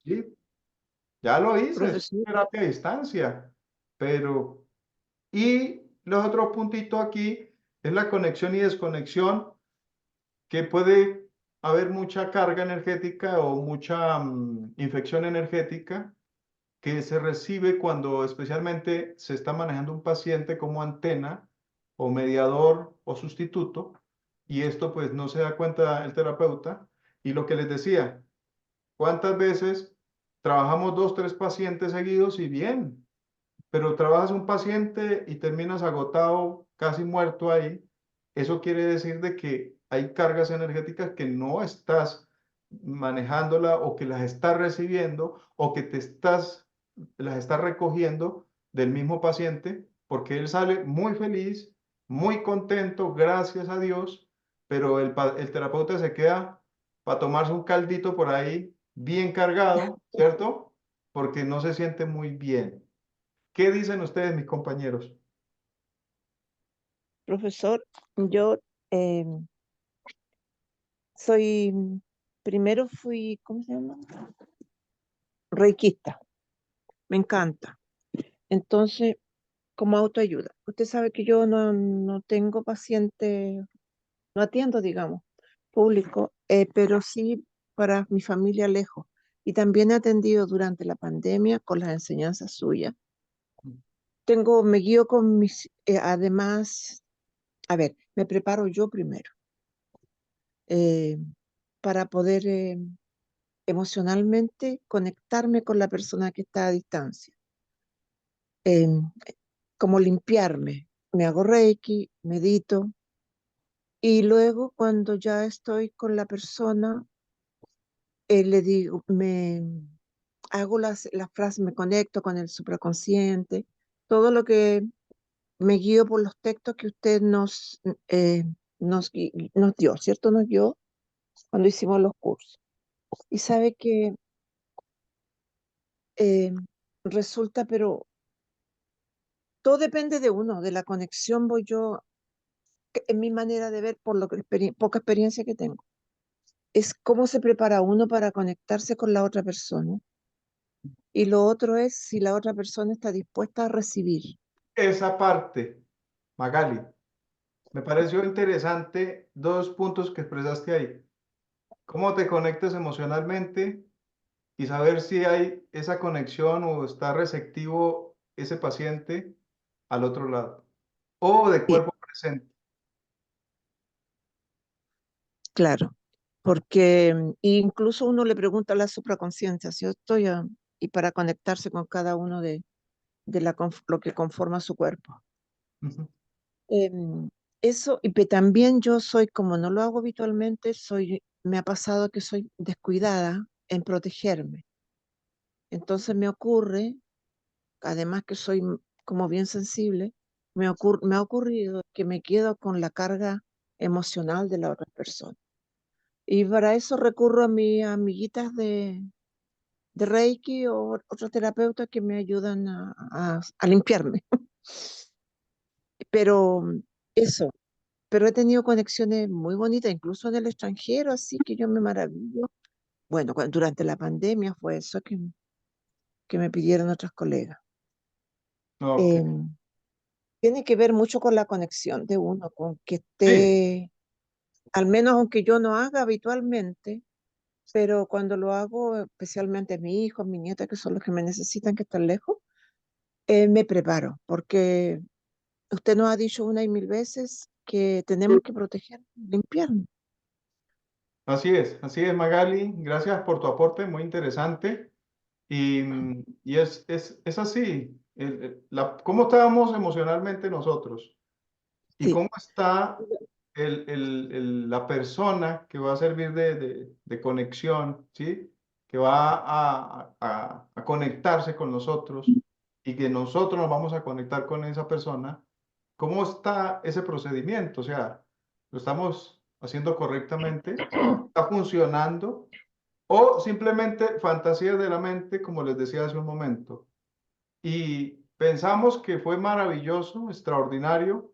Sí, ya lo hice, es Profesor, terapia a distancia. Pero, y los otros puntitos aquí es la conexión y desconexión, que puede haber mucha carga energética o mucha infección energética que se recibe cuando especialmente se está manejando un paciente como antena o mediador o sustituto, y esto pues no se da cuenta el terapeuta. Y lo que les decía, ¿cuántas veces trabajamos dos, tres pacientes seguidos y bien, pero trabajas un paciente y terminas agotado, casi muerto ahí? Eso quiere decir de que hay cargas energéticas que no estás manejándola o que las estás recibiendo o que las estás recogiendo del mismo paciente, porque él sale muy feliz, muy contento, gracias a Dios, pero el terapeuta se queda para tomarse un caldito por ahí bien cargado, ¿cierto? Porque no se siente muy bien. ¿Qué dicen ustedes, mis compañeros? profesor, yo soy, primero fui, ¿cómo se llama? Reikista, me encanta. Entonces, como autoayuda. Usted sabe que yo no tengo paciente, no atiendo, digamos, público, pero sí para mi familia lejos. Y también he atendido durante la pandemia con las enseñanzas suyas. Me guío con además, a ver, me preparo yo primero eh, para poder emocionalmente conectarme con la persona que está a distancia. Em, Como limpiarme. Me hago Reiki, medito y luego cuando ya estoy con la persona, le digo, me hago la frase, me conecto con el supraconsciente, todo lo que me guío por los textos que usted nos dio, ¿cierto? Nos dio cuando hicimos los cursos. Y sabe que eh, resulta, pero todo depende de uno, de la conexión voy yo, en mi manera de ver, por lo que poca experiencia que tengo. Es cómo se prepara uno para conectarse con la otra persona. Y lo otro es si la otra persona está dispuesta a recibir. Esa parte, Magali, me pareció interesante dos puntos que expresaste ahí. Cómo te conectas emocionalmente y saber si hay esa conexión o está receptivo ese paciente al otro lado. O de Y cuerpo presente. claro, porque incluso uno le pregunta a la supraconciencia, si yo estoy y para conectarse con cada uno de lo que conforma su cuerpo. Ujú. Em, Eso, también yo soy, como no lo hago habitualmente, me ha pasado que soy descuidada en protegerme. Entonces me ocurre, además que soy como bien sensible, me ha ocurrido que me quedo con la carga emocional de la otra persona. Y para eso recurro a mis amiguitas de Reiki o otros terapeutas que me ayudan a limpiarme. Pero eso, pero he tenido conexiones muy bonitas, incluso en el extranjero, así que yo me maravillo. Bueno, durante la pandemia fue eso que me pidieron otras colegas. Ok. Em, Tiene que ver mucho con la conexión de uno, con que Sí, esté, al menos aunque yo no haga habitualmente, pero cuando lo hago, especialmente mis hijos, mis nietas, que son los que me necesitan, que están lejos, me preparo, porque usted nos ha dicho una y mil veces que tenemos que proteger, limpiarnos. así es, Magali. Gracias por tu aporte, muy interesante. Y es así. ¿Cómo estábamos emocionalmente nosotros? ¿Y Sí, cómo está la persona que va a servir de conexión, ¿sí? Que va a conectarse con nosotros y que nosotros nos vamos a conectar con esa persona, ¿cómo está ese procedimiento? O sea, ¿lo estamos haciendo correctamente? ¿Está funcionando? ¿O simplemente fantasías de la mente, como les decía hace un momento? Y pensamos que fue maravilloso, extraordinario,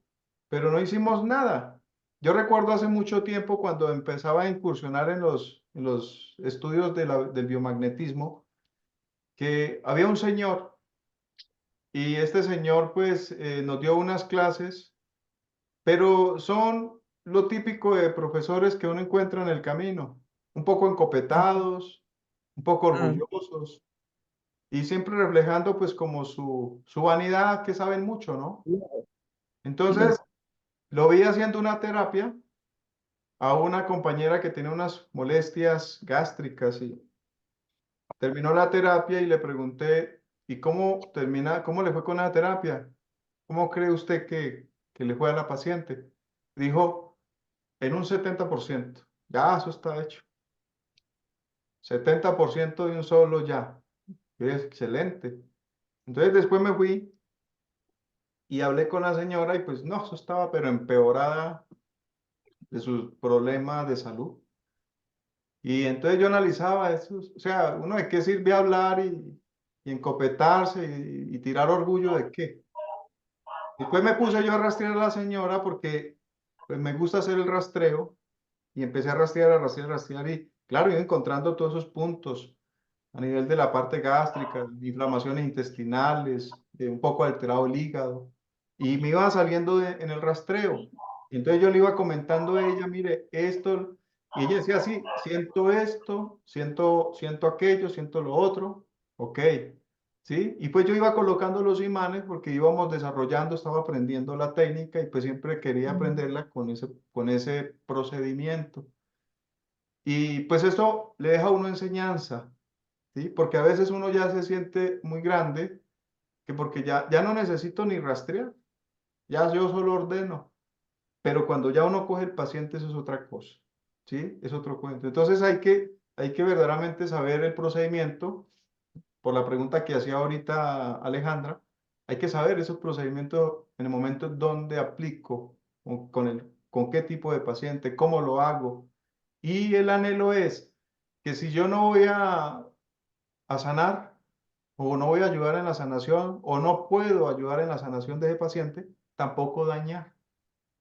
pero no hicimos nada. Yo recuerdo hace mucho tiempo cuando empezaba a incursionar en los estudios del biomagnetismo, que había un señor y este señor pues nos dio unas clases, pero son lo típico de profesores que uno encuentra en el camino, un poco encopetados, un poco Mm, orgullosos y siempre reflejando pues como su vanidad que saben mucho, ¿no? sí. Entonces, lo vi haciendo una terapia a una compañera que tenía unas molestias gástricas y terminó la terapia y le pregunté, ¿y cómo le fue con la terapia? ¿Cómo cree usted que le fue a la paciente? Dijo, en un 70%. Ya, eso está hecho. 70% de un solo ya. Es excelente. Entonces después me fui y hablé con la señora y pues no, eso estaba pero empeorada de sus problemas de salud. Y entonces yo analizaba eso, o sea, uno de qué sirve hablar y encopetarse y tirar orgullo de qué. Después me puse yo a rastrear a la señora porque pues me gusta hacer el rastreo y empecé a rastrear y claro, iba encontrando todos esos puntos a nivel de la parte gástrica, inflamaciones intestinales, un poco alterado el hígado y me iba saliendo en el rastreo. Y entonces yo le iba comentando a ella, mire, esto, y ella decía, sí, siento esto, siento aquello, siento lo otro, ok, ¿sí? Y pues yo iba colocando los imanes porque íbamos desarrollando, estaba aprendiendo la técnica y pues siempre quería aprenderla con ese procedimiento. Y pues esto le deja a uno enseñanza, ¿sí? Porque a veces uno ya se siente muy grande, que porque ya no necesito ni rastrear, ya yo solo ordeno. Pero cuando ya uno coge el paciente, eso es otra cosa, ¿sí? Es otro cuento. Entonces hay que verdaderamente saber el procedimiento, por la pregunta que hacía ahorita Alejandra, hay que saber esos procedimientos en el momento donde aplico, con qué tipo de paciente, cómo lo hago. Y el anhelo es que si yo no voy a sanar, o no voy a ayudar en la sanación, o no puedo ayudar en la sanación de ese paciente, tampoco dañar.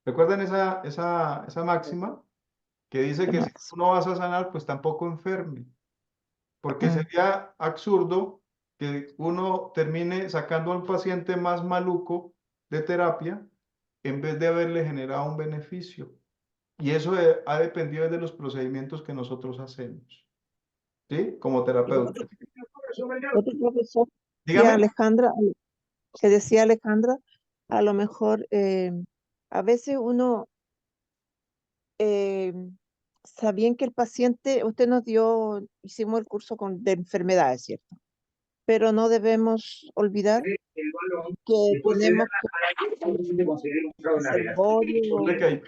Recuerden esa máxima que dice que si tú no vas a sanar, pues tampoco enferme, porque Mm. sería absurdo que uno termine sacando a un paciente más maluco de terapia en vez de haberle generado un beneficio. Y eso ha dependido de los procedimientos que nosotros hacemos, ¿sí? Como terapeutas. Otro profesor decía Dígame. Alejandra, que decía Alejandra, a lo mejor a veces uno eh, sabía que el paciente, usted nos dio, hicimos el curso de enfermedades, ¿cierto? Pero no debemos olvidar que tenemos que Recuerde reservorio, que hay,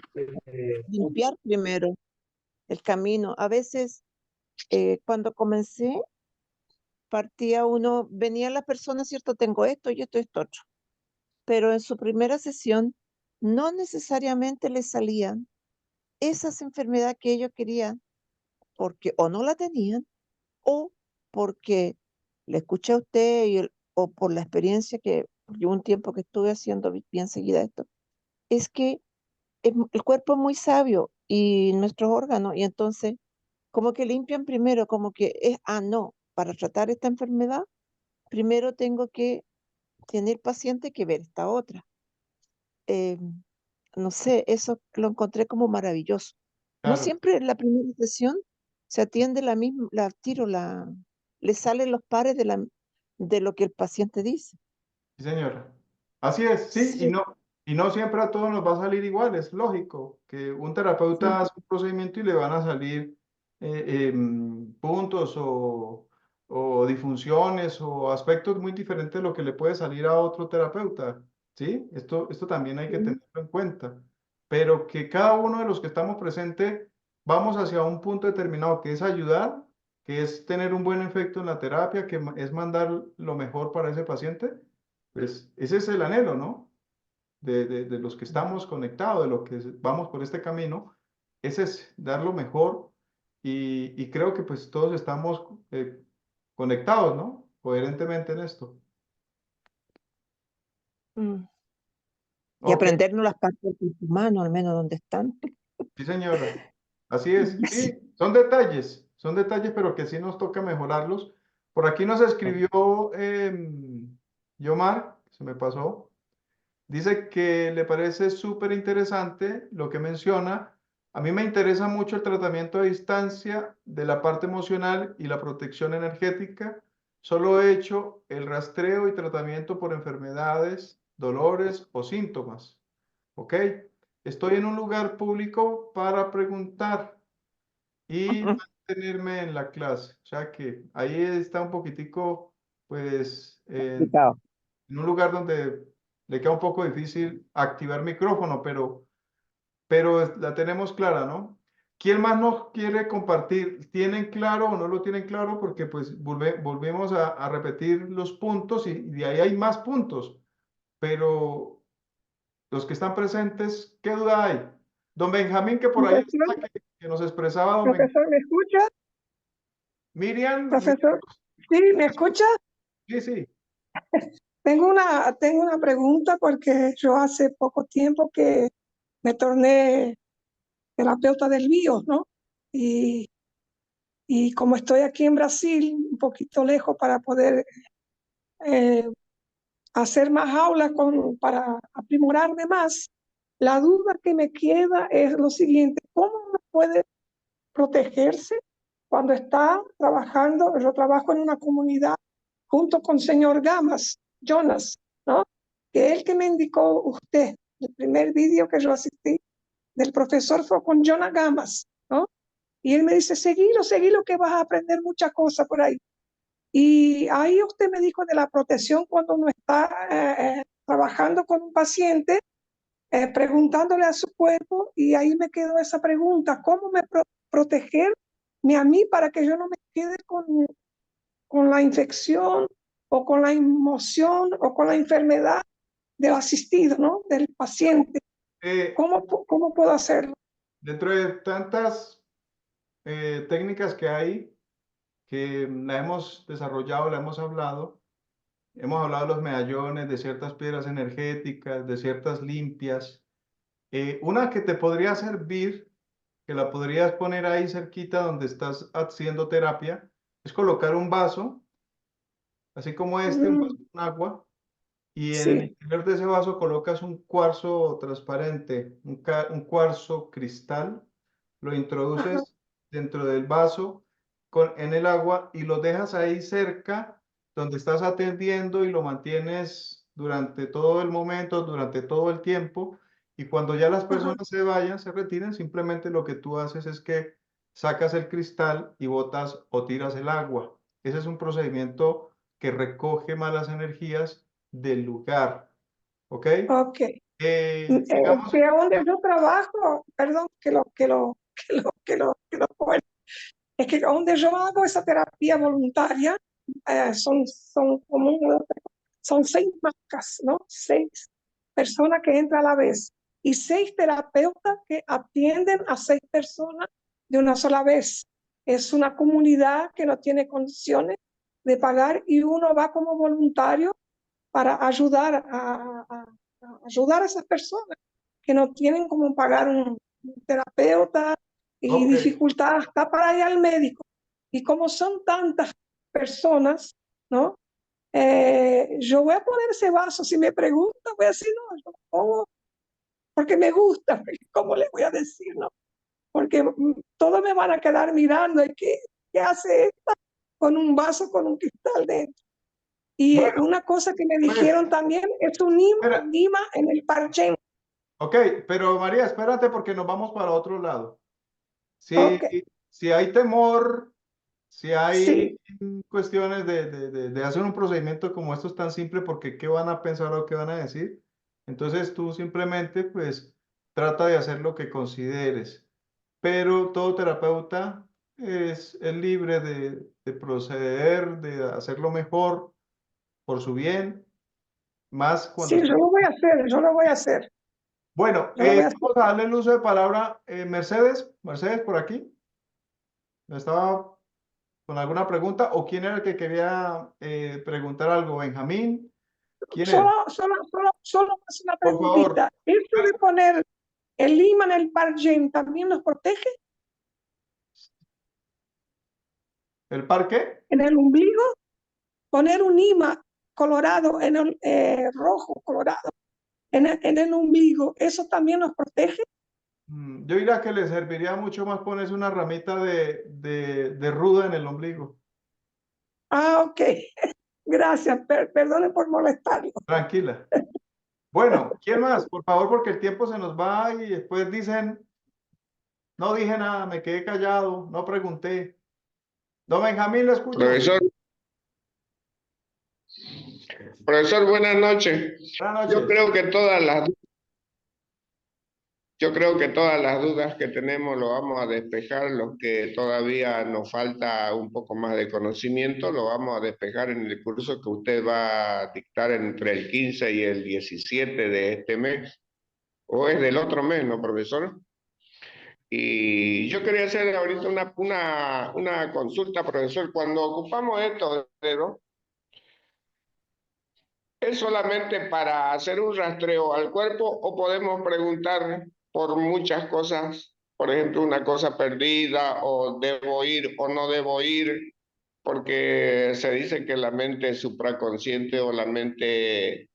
limpiar primero el camino. A veces, cuando comencé, partía uno, venía la persona, ¿cierto? Tengo esto y esto y esto otro. Pero en su primera sesión no necesariamente le salían esas enfermedades que ellos querían, porque o no la tenían, o porque le escuché a usted o por la experiencia que yo un tiempo que estuve haciendo bien seguida esto, es que el cuerpo es muy sabio y nuestros órganos, y entonces como que limpian primero, como que es, no, para tratar esta enfermedad, primero tengo que tener paciente que ver esta otra. Eh, no sé, eso lo encontré como maravilloso. No claro, siempre en la primera sesión se atiende la misma, le salen los pares de lo que el paciente dice. sí, señora. Así es, sí, Sí, y no siempre a todos nos va a salir igual, es lógico que un terapeuta sí. hace un procedimiento y le van a salir puntos o disfunciones o aspectos muy diferentes de lo que le puede salir a otro terapeuta, ¿sí? Esto también hay que Sí. tenerlo en cuenta. pero que cada uno de los que estamos presentes vamos hacia un punto determinado, que es ayudar, que es tener un buen efecto en la terapia, que es mandar lo mejor para ese paciente, pues ese es el anhelo, ¿no? De los que estamos conectados, de los que vamos por este camino, ese es dar lo mejor y creo que pues todos estamos conectados, ¿no? Coherentemente en esto. Mm. Y Ok, aprendernos las partes del cuerpo humano, al menos donde están. sí señora, así es. Sí, son detalles, pero que sí nos toca mejorarlos. Por aquí nos escribió Yomar, se me pasó. Dice que le parece súper interesante lo que menciona. A mí me interesa mucho el tratamiento a distancia de la parte emocional y la protección energética. Solo he hecho el rastreo y tratamiento por enfermedades, dolores o síntomas. ¿Ok? Estoy en un lugar público para preguntar y mantenerme en la clase. O sea que ahí está un poquitico, pues, Complicado. en un lugar donde le queda un poco difícil activar micrófono, pero la tenemos clara, ¿no? ¿Quién más nos quiere compartir? ¿Tienen claro o no lo tienen claro? Porque pues volvemos a repetir los puntos y de ahí hay más puntos, pero los que están presentes, ¿qué duda hay? Don Benjamín, que por ahí Profesor, está, que nos expresaba don Benjamín. profesor, ¿me escucha? Miriam, Profesor, ¿sí, me escucha? sí, sí. Tengo una pregunta porque yo hace poco tiempo que me torné terapeuta del bio, ¿no? Y, y como estoy aquí en Brasil, un poquito lejos para poder eh, hacer más aulas para aprimorarme más, la duda que me queda es lo siguiente: ¿cómo uno puede protegerse cuando está trabajando? Yo trabajo en una comunidad junto con señor Jonas, ¿no? Que es el que me indicó usted. El primer vídeo que yo asistí del profesor fue con Jonas Gamas, ¿no? Y él me dice, seguilo, que vas a aprender muchas cosas por ahí. Y ahí usted me dijo de la protección cuando uno está trabajando con un paciente, preguntándole a su cuerpo, y ahí me quedó esa pregunta: ¿cómo protegerme a mí para que yo no me quede con la infección o con la emoción o con la enfermedad del asistido, ¿no? Del paciente? Eh, ¿Cómo puedo hacerlo? Dentro de tantas técnicas que hay, que la hemos desarrollado, la hemos hablado de los medallones, de ciertas piedras energéticas, de ciertas limpias. Una que te podría servir, que la podrías poner ahí cerquita donde estás haciendo terapia, es colocar un vaso, así como un vaso con agua, y en el Sí, interior de ese vaso colocas un cuarzo transparente, un cuarzo cristal, lo ajá, introduces dentro del vaso en el agua y lo dejas ahí cerca donde estás atendiendo y lo mantienes durante todo el momento, durante todo el tiempo. Y cuando ya las ajá. personas se vayan, se retiren, simplemente lo que tú haces es que sacas el cristal y botas o tiras el agua. Ese es un procedimiento que recoge malas energías del lugar, ¿ok? Ok. Digamos, Que donde yo trabajo, perdón que lo cuente, es que donde yo hago esa terapia voluntaria, son 6 marcas, ¿no? 6 personas que entran a la vez y 6 terapeutas que atienden a 6 personas de una sola vez. Es una comunidad que no tiene condiciones de pagar y uno va como voluntario para ayudar a esas personas que no tienen cómo pagar un terapeuta y ok, dificultad hasta para ir al médico. Y como son tantas personas, ¿no? Yo voy a poner ese vaso, si me preguntan, voy a decir, no, yo lo pongo porque me gusta, ¿cómo le voy a decir, no? Porque todos me van a quedar mirando, ¿qué hace esta con un vaso con un cristal dentro? Y bueno, una cosa que me pues, dijeron también es espera, un IMA en el parche. ok, pero María, espérate porque nos vamos para otro lado. Si, Ok, si hay temor, si hay sí, cuestiones de hacer un procedimiento como esto es tan simple, porque ¿qué van a pensar o qué van a decir? Entonces tú simplemente, pues, trata de hacer lo que consideres, pero todo terapeuta es libre de proceder, de hacerlo mejor por su bien, más cuando Sí, usted... yo lo voy a hacer, yo lo voy a hacer, Bueno, yo lo voy a hacer. vamos a darle el uso de palabra. Mercedes, Mercedes, por aquí. ¿Estaba con alguna pregunta? ¿O quién era el que quería preguntar algo? ¿Benjamín? ¿Quién era? Solo más una Por favor. preguntita. ¿Esto de poner el imán en el Pargen también nos protege ¿El parque? en el ombligo? Poner un imán colorado, en el, rojo colorado, en el ombligo, ¿eso también nos protege? Yo diría que le serviría mucho más ponerse una ramita de ruda en el ombligo. Ah, ok. Gracias. Perdone por molestarlo. Tranquila. Bueno, ¿quién más? Por favor, porque el tiempo se nos va y después dicen, no dije nada, me quedé callado, no pregunté. Don Benjamín, lo escucho. Profesor, profesor, buenas noches. Buenas Yo noches. creo que todas las, yo creo que todas las dudas que tenemos lo vamos a despejar, los que todavía nos falta un poco más de conocimiento, lo vamos a despejar en el curso que usted va a dictar entre el 15 y el 17 de este mes, o es del otro mes, ¿no, profesor? Y yo quería hacer ahorita una consulta, profesor. Cuando ocupamos estos dedos, ¿es solamente para hacer un rastreo al cuerpo o podemos preguntar por muchas cosas? Por ejemplo, una cosa perdida o debo ir o no debo ir, porque se dice que la mente supraconsciente o la mente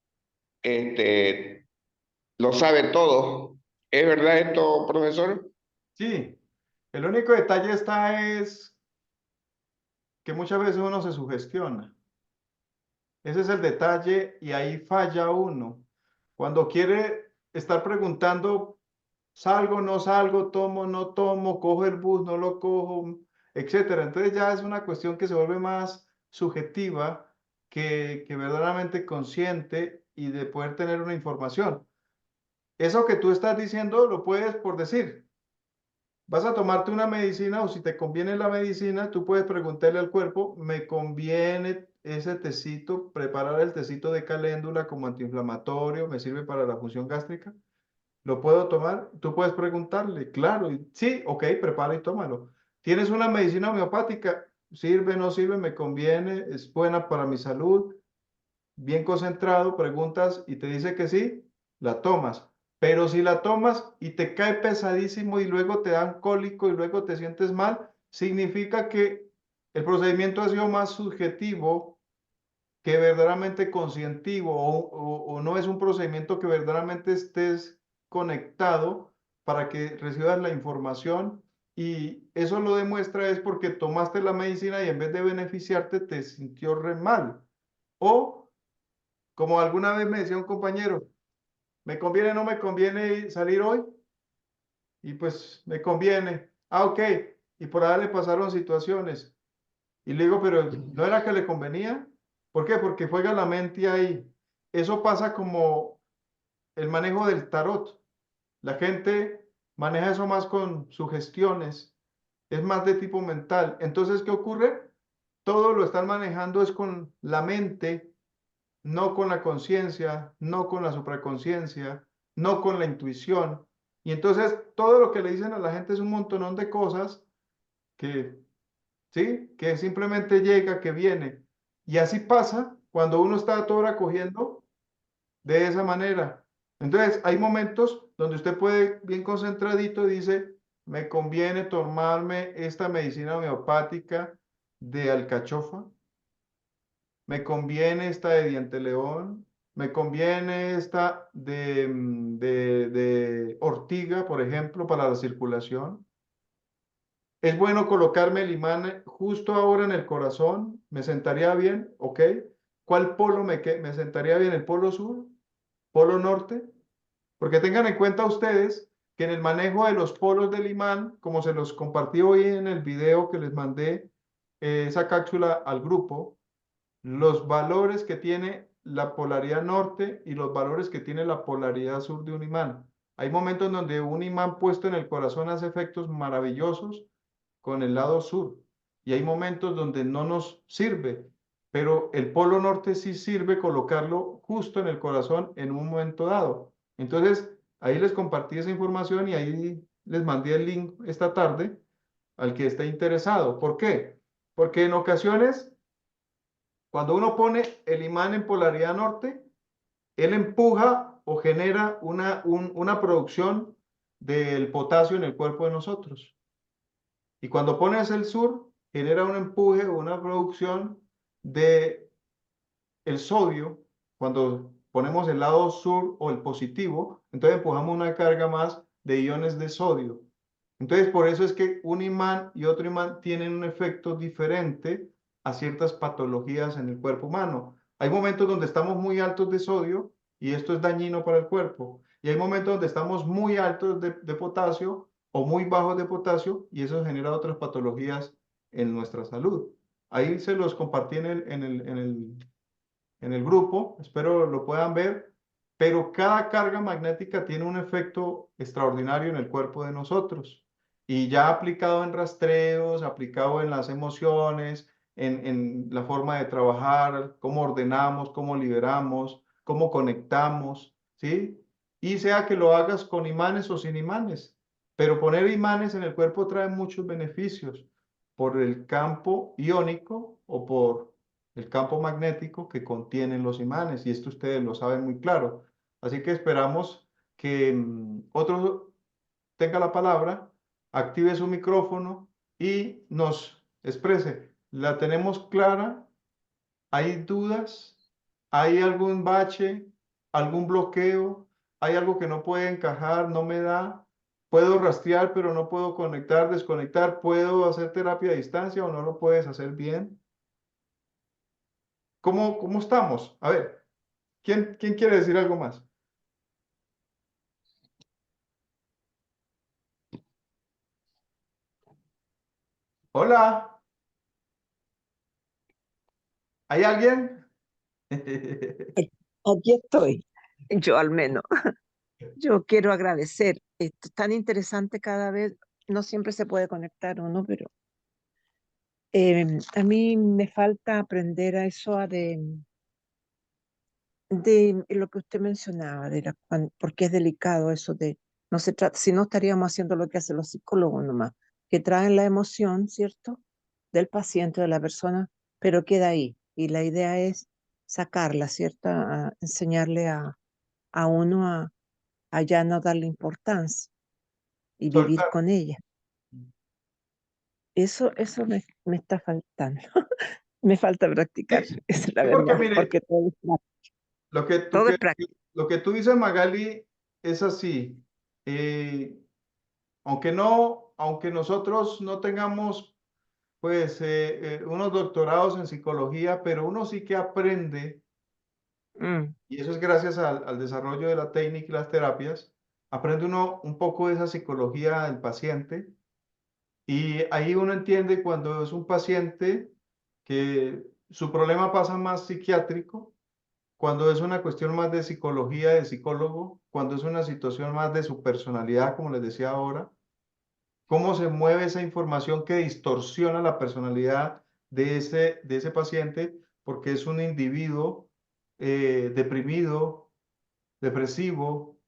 este, lo sabe todo. ¿Es verdad esto, profesor? Sí, el único detalle es que muchas veces uno se sugestiona. Ese es el detalle y ahí falla uno. Cuando quiere estar preguntando, salgo, no salgo, tomo, no tomo, cojo el bus, no lo cojo, etcétera. Entonces ya es una cuestión que se vuelve más subjetiva que verdaderamente consciente y de poder tener una información. Eso que tú estás diciendo lo puedes por decir. Vas a tomarte una medicina o si te conviene la medicina, tú puedes preguntarle al cuerpo, ¿me conviene ese tecito, preparar el tecito de caléndula como antiinflamatorio, me sirve para la función gástrica? ¿Lo puedo tomar? Tú puedes preguntarle, claro, sí, ok, prepara y tómalo. ¿Tienes una medicina homeopática? ¿Sirve, no sirve, me conviene, es buena para mi salud? Bien concentrado, preguntas y te dice que sí, la tomas. Pero si la tomas y te cae pesadísimo y luego te dan cólico y luego te sientes mal, significa que el procedimiento ha sido más subjetivo que verdaderamente conscientivo o no es un procedimiento que verdaderamente estés conectado para que recibas la información y eso lo demuestra es porque tomaste la medicina y en vez de beneficiarte te sintió re mal. O como alguna vez me decía un compañero, ¿me conviene o no me conviene salir hoy? Y pues me conviene. Ah, ok. Y por ahí le pasaron situaciones. Y le digo, pero ¿no era que le convenía? ¿Por qué? Porque juega la mente ahí. Eso pasa como el manejo del tarot. La gente maneja eso más con sugestiones. Es más de tipo mental. Entonces, ¿qué ocurre? Todo lo están manejando es con la mente, no con la conciencia, no con la supraconsciencia, no con la intuición. Y entonces todo lo que le dicen a la gente es un montonón de cosas que, ¿sí? Que simplemente llega, que viene. Y así pasa cuando uno está todo hora cogiendo de esa manera. Entonces hay momentos donde usted puede bien concentradito y dice, me conviene tomarme esta medicina homeopática de alcachofa, me conviene esta de diente león, me conviene esta de ortiga, por ejemplo, para la circulación. Es bueno colocarme el imán justo ahora en el corazón, me sentaría bien, ¿ok? ¿Cuál polo me sentaría bien? ¿El polo sur? ¿Polo norte? Porque tengan en cuenta ustedes que en el manejo de los polos del imán, como se los compartí hoy en el video que les mandé, esa cápsula al grupo, los valores que tiene la polaridad norte y los valores que tiene la polaridad sur de un imán. Hay momentos donde un imán puesto en el corazón hace efectos maravillosos con el lado sur. Y hay momentos donde no nos sirve, pero el polo norte sí sirve colocarlo justo en el corazón en un momento dado. Entonces, ahí les compartí esa información y ahí les mandé el link esta tarde al que esté interesado. ¿Por qué? Porque en ocasiones, cuando uno pone el imán en polaridad norte, él empuja o genera una producción del potasio en el cuerpo de nosotros. Y cuando pones el sur, genera un empuje o una producción de el sodio. Cuando ponemos el lado sur o el positivo, entonces empujamos una carga más de iones de sodio. Entonces, por eso es que un imán y otro imán tienen un efecto diferente a ciertas patologías en el cuerpo humano. Hay momentos donde estamos muy altos de sodio y esto es dañino para el cuerpo. Y hay momentos donde estamos muy altos de potasio o muy bajos de potasio y eso genera otras patologías en nuestra salud. Ahí se los compartí en el grupo, espero lo puedan ver, pero cada carga magnética tiene un efecto extraordinario en el cuerpo de nosotros. Y ya aplicado en rastreos, aplicado en las emociones, en la forma de trabajar, cómo ordenamos, cómo liberamos, cómo conectamos, ¿sí? Y sea que lo hagas con imanes o sin imanes, pero poner imanes en el cuerpo trae muchos beneficios por el campo iónico o por el campo magnético que contienen los imanes, y esto ustedes lo saben muy claro. Así que esperamos que otro tenga la palabra, active su micrófono y nos exprese. ¿La tenemos clara? ¿Hay dudas? ¿Hay algún bache? ¿Algún bloqueo? ¿Hay algo que no puede encajar? ¿No me da? ¿Puedo rastrear pero no puedo conectar, desconectar? ¿Puedo hacer terapia a distancia o no lo puedes hacer bien? ¿Cómo estamos? A ver, ¿quién quiere decir algo más? Hola, ¿hay alguien? Aquí estoy, yo al menos. Yo quiero agradecer. Esto es tan interesante cada vez. No siempre se puede conectar uno, pero a mí me falta aprender a eso de lo que usted mencionaba, porque es delicado eso de, no se trata, si no estaríamos haciendo lo que hacen los psicólogos nomás, que traen la emoción, ¿cierto? Del paciente, de la persona, pero queda ahí. Y la idea es sacarla, ¿cierto? Enseñarle a uno a ya no darle importancia y vivir Soltar. con ella. Eso me está faltando. Me falta practicar, Sí, esa es la sí, porque verdad, mire, porque lo que tú, todo que, es práctica. lo que tú dices, Magali, es así. Eh, aunque nosotros no tengamos, pues, unos doctorados en psicología, pero uno sí que aprende, Mm, y eso es gracias al desarrollo de la técnica y las terapias, aprende uno un poco de esa psicología del paciente. Y ahí uno entiende cuando es un paciente que su problema pasa más psiquiátrico, cuando es una cuestión más de psicología, de psicólogo, cuando es una situación más de su personalidad, como les decía ahora, cómo se mueve esa información que distorsiona la personalidad de ese paciente, porque es un individuo deprimido, depresivo,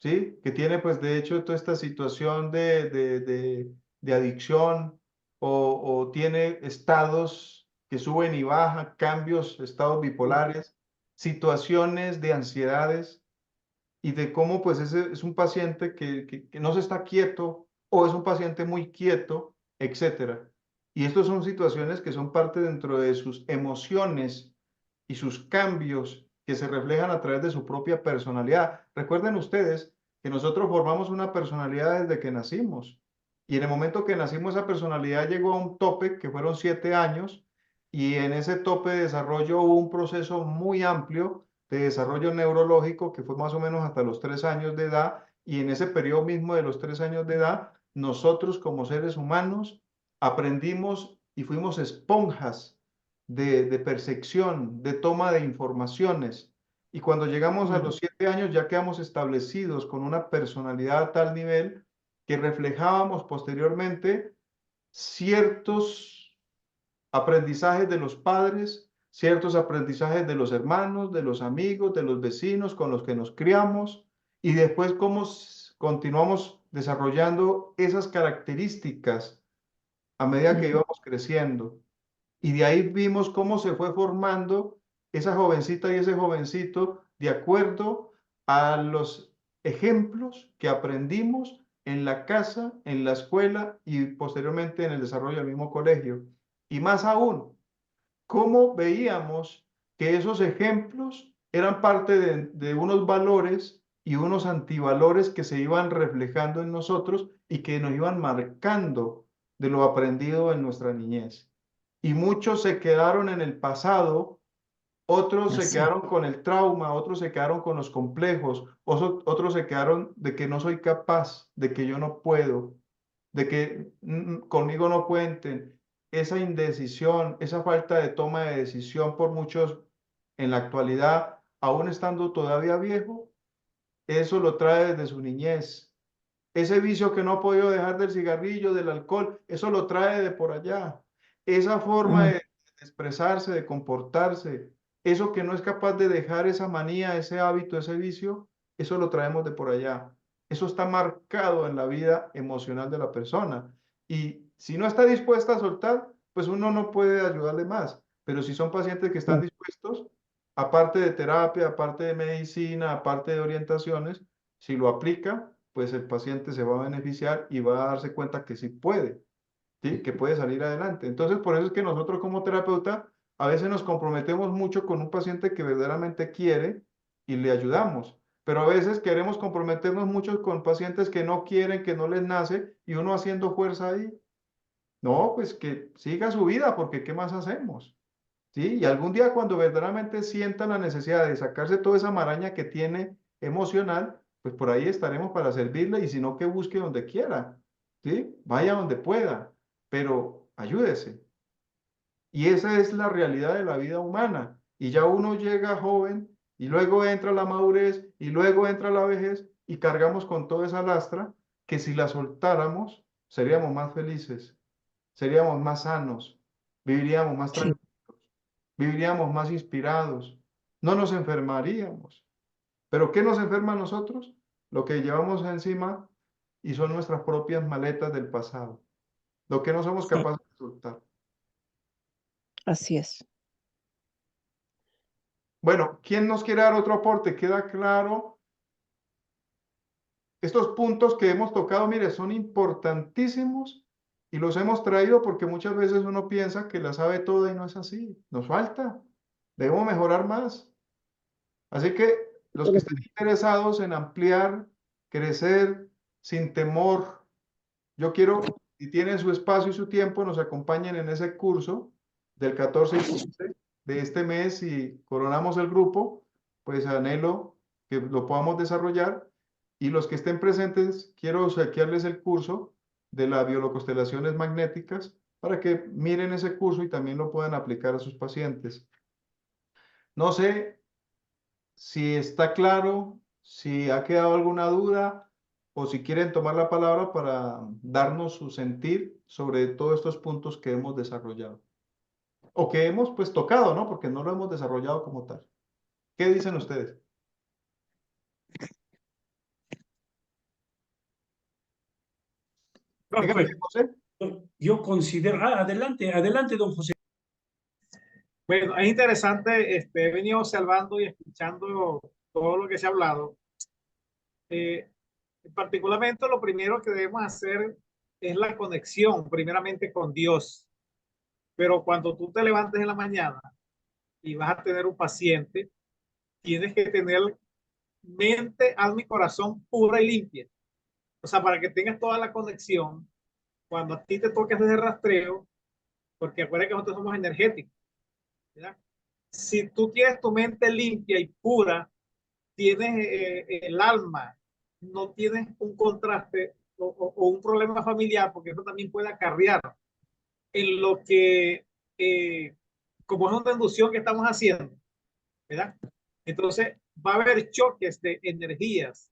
¿sí? Que tiene pues de hecho toda esta situación de adicción o tiene estados que suben y bajan, cambios, estados bipolares, situaciones de ansiedades y de cómo pues ese es un paciente que no se está quieto o es un paciente muy quieto, etcétera. Y estas son situaciones que son parte dentro de sus emociones y sus cambios que se reflejan a través de su propia personalidad. Recuerden ustedes que nosotros formamos una personalidad desde que nacimos. Y en el momento que nacimos, esa personalidad llegó a un tope que fueron 7 años. Y en ese tope de desarrollo hubo un proceso muy amplio de desarrollo neurológico que fue más o menos hasta los 3 años de edad. Y en ese periodo mismo de los 3 años de edad, nosotros como seres humanos aprendimos y fuimos esponjas de percepción, de toma de informaciones. Y cuando llegamos a los 7 años ya quedamos establecidos con una personalidad a tal nivel que reflejábamos posteriormente ciertos aprendizajes de los padres, ciertos aprendizajes de los hermanos, de los amigos, de los vecinos con los que nos criamos, y después cómo continuamos desarrollando esas características a medida que íbamos creciendo. Y de ahí vimos cómo se fue formando esa jovencita y ese jovencito de acuerdo a los ejemplos que aprendimos en la casa, en la escuela y posteriormente en el desarrollo del mismo colegio. Y más aún, cómo veíamos que esos ejemplos eran parte de unos valores y unos antivalores que se iban reflejando en nosotros y que nos iban marcando de lo aprendido en nuestra niñez. Y muchos se quedaron en el pasado, otros se Así. quedaron con el trauma, otros se quedaron con los complejos, otros se quedaron de que no soy capaz, de que yo no puedo, de que conmigo no cuenten. Esa indecisión, esa falta de toma de decisión por muchos en la actualidad, aún estando todavía viejo, eso lo trae desde su niñez. Ese vicio que no ha podido dejar del cigarrillo, del alcohol, eso lo trae de por allá. Esa forma Mm, de expresarse, de comportarse, eso que no es capaz de dejar esa manía, ese hábito, ese vicio, eso lo traemos de por allá. Eso está marcado en la vida emocional de la persona. Y si no está dispuesta a soltar, pues uno no puede ayudarle más. Pero si son pacientes que están mm, dispuestos, aparte de terapia, aparte de medicina, aparte de orientaciones, si lo aplica, pues el paciente se va a beneficiar y va a darse cuenta que sí puede, ¿sí? Que puede salir adelante. Entonces, por eso es que nosotros como terapeuta a veces nos comprometemos mucho con un paciente que verdaderamente quiere y le ayudamos. Pero a veces queremos comprometernos mucho con pacientes que no quieren, que no les nace y uno haciendo fuerza ahí. No, pues que siga su vida, porque ¿qué más hacemos? ¿Sí? Y algún día cuando verdaderamente sienta la necesidad de sacarse toda esa maraña que tiene emocional, pues por ahí estaremos para servirle y si no que busque donde quiera, ¿sí? Vaya donde pueda, pero ayúdese. Y esa es la realidad de la vida humana. Y ya uno llega joven y luego entra la madurez y luego entra la vejez y cargamos con toda esa lastra que si la soltáramos seríamos más felices, seríamos más sanos, viviríamos más sí, tranquilos, viviríamos más inspirados, no nos enfermaríamos. ¿Pero qué nos enferma a nosotros? Lo que llevamos encima y son nuestras propias maletas del pasado, lo que no somos sí, capaces de soltar. así es. Bueno, ¿quién nos quiere dar otro aporte? Queda claro. Estos puntos que hemos tocado, mire, son importantísimos y los hemos traído porque muchas veces uno piensa que la sabe toda y no es así. Nos falta. Debemos mejorar más. Así que los que estén interesados en ampliar, crecer sin temor, yo quiero, si tienen su espacio y su tiempo, nos acompañen en ese curso del 14 y 15 de este mes y coronamos el grupo, pues anhelo que lo podamos desarrollar. Y los que estén presentes, quiero obsequiarles el curso de las bioloconstelaciones magnéticas para que miren ese curso y también lo puedan aplicar a sus pacientes. No sé si está claro, si ha quedado alguna duda o si quieren tomar la palabra para darnos su sentir sobre todos estos puntos que hemos desarrollado o que hemos pues tocado, ¿no? Porque no lo hemos desarrollado como tal. ¿Qué dicen ustedes? Dígame, Profe, José. yo considero, adelante, adelante, don José. Bueno, es interesante, he venido observando y escuchando todo lo que se ha hablado. Eh, Particularmente lo primero que debemos hacer es la conexión, primeramente con Dios. Pero cuando tú te levantes en la mañana y vas a tener un paciente, tienes que tener mente, alma y corazón pura y limpia. O sea, para que tengas toda la conexión, cuando a ti te toques ese rastreo, porque acuérdate que nosotros somos energéticos, ¿verdad? Si tú tienes tu mente limpia y pura, tienes el alma, no tienes un contraste o un problema familiar, porque eso también puede acarrear en lo que, como es una inducción que estamos haciendo, ¿verdad? Entonces, va a haber choques de energías,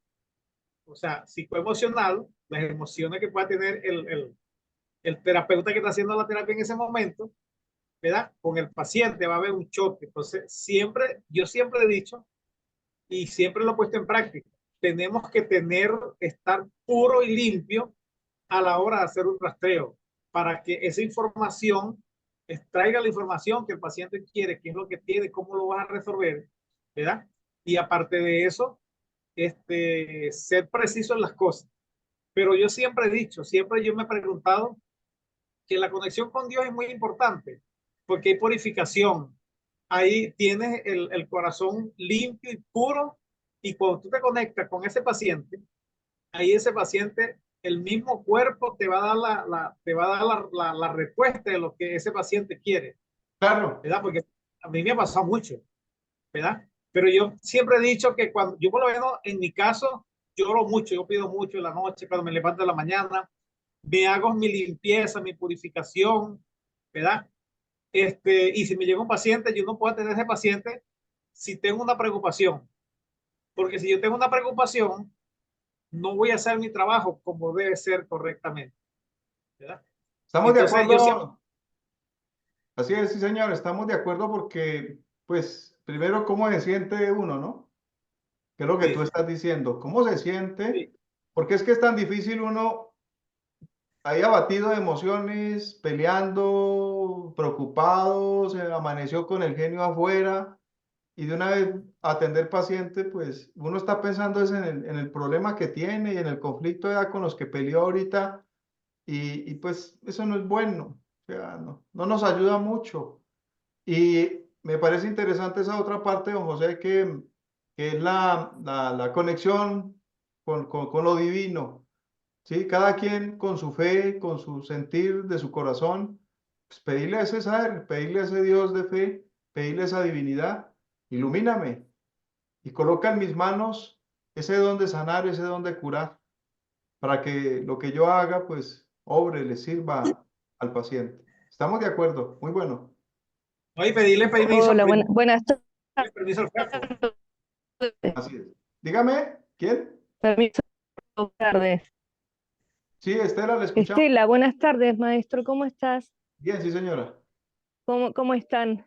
o sea, psicoemocional, las emociones que pueda tener el terapeuta que está haciendo la terapia en ese momento, ¿verdad? Con el paciente va a haber un choque. Entonces, yo siempre he dicho y siempre lo he puesto en práctica, tenemos que estar puro y limpio a la hora de hacer un rastreo para que esa información extraiga la información que el paciente quiere, qué es lo que tiene, cómo lo vas a resolver, ¿verdad? Y aparte de eso, ser preciso en las cosas. Pero yo siempre he dicho, siempre yo me he preguntado que la conexión con Dios es muy importante, porque hay purificación, ahí tienes el corazón limpio y puro, y cuando tú te conectas con ese paciente, ahí ese paciente, el mismo cuerpo te va a dar te va a dar la respuesta de lo que ese paciente quiere, Claro, ¿verdad? Porque a mí me ha pasado mucho, ¿verdad? Pero yo siempre he dicho que cuando, yo por lo menos en mi caso, yo oro mucho, yo pido mucho en la noche, cuando me levanto en la mañana, me hago mi limpieza, mi purificación, ¿verdad? Y si me llega un paciente, yo no puedo atender a ese paciente si tengo una preocupación, porque si yo tengo una preocupación, no voy a hacer mi trabajo como debe ser correctamente, ¿verdad? estamos de Entonces yo siempre, acuerdo. Así es, sí, señor, estamos de acuerdo porque, pues, primero, ¿cómo se siente uno, no? ¿Qué es lo que tú sí, estás diciendo? ¿Cómo se siente? sí, Porque es que es tan difícil uno ahí abatido de emociones, peleando, preocupado, se amaneció con el genio afuera y de una vez atender paciente, pues uno está pensando es en el problema que tiene y en el conflicto ya con los que peleó ahorita y pues eso no es bueno, o sea, no nos ayuda mucho. Y me parece interesante esa otra parte, don José, que es la conexión con lo divino. ¿Sí? Cada quien con su fe, con su sentir de su corazón, pues pedirle a ese ser, pedirle a ese Dios de fe, pedirle esa divinidad, ilumíname y coloca en mis manos ese don de sanar, ese don de curar, para que lo que yo haga, pues, obre, le sirva al paciente. ¿Estamos de acuerdo? Muy bueno. no hay pedirle permiso, Hola, buenas permiso al jefe. tardes. Así es. Dígame, ¿quién? Permiso, buenas tardes. Sí, Estela, le escuchamos. Estela, buenas tardes, maestro. ¿Cómo estás? Bien, sí, señora. ¿Cómo están?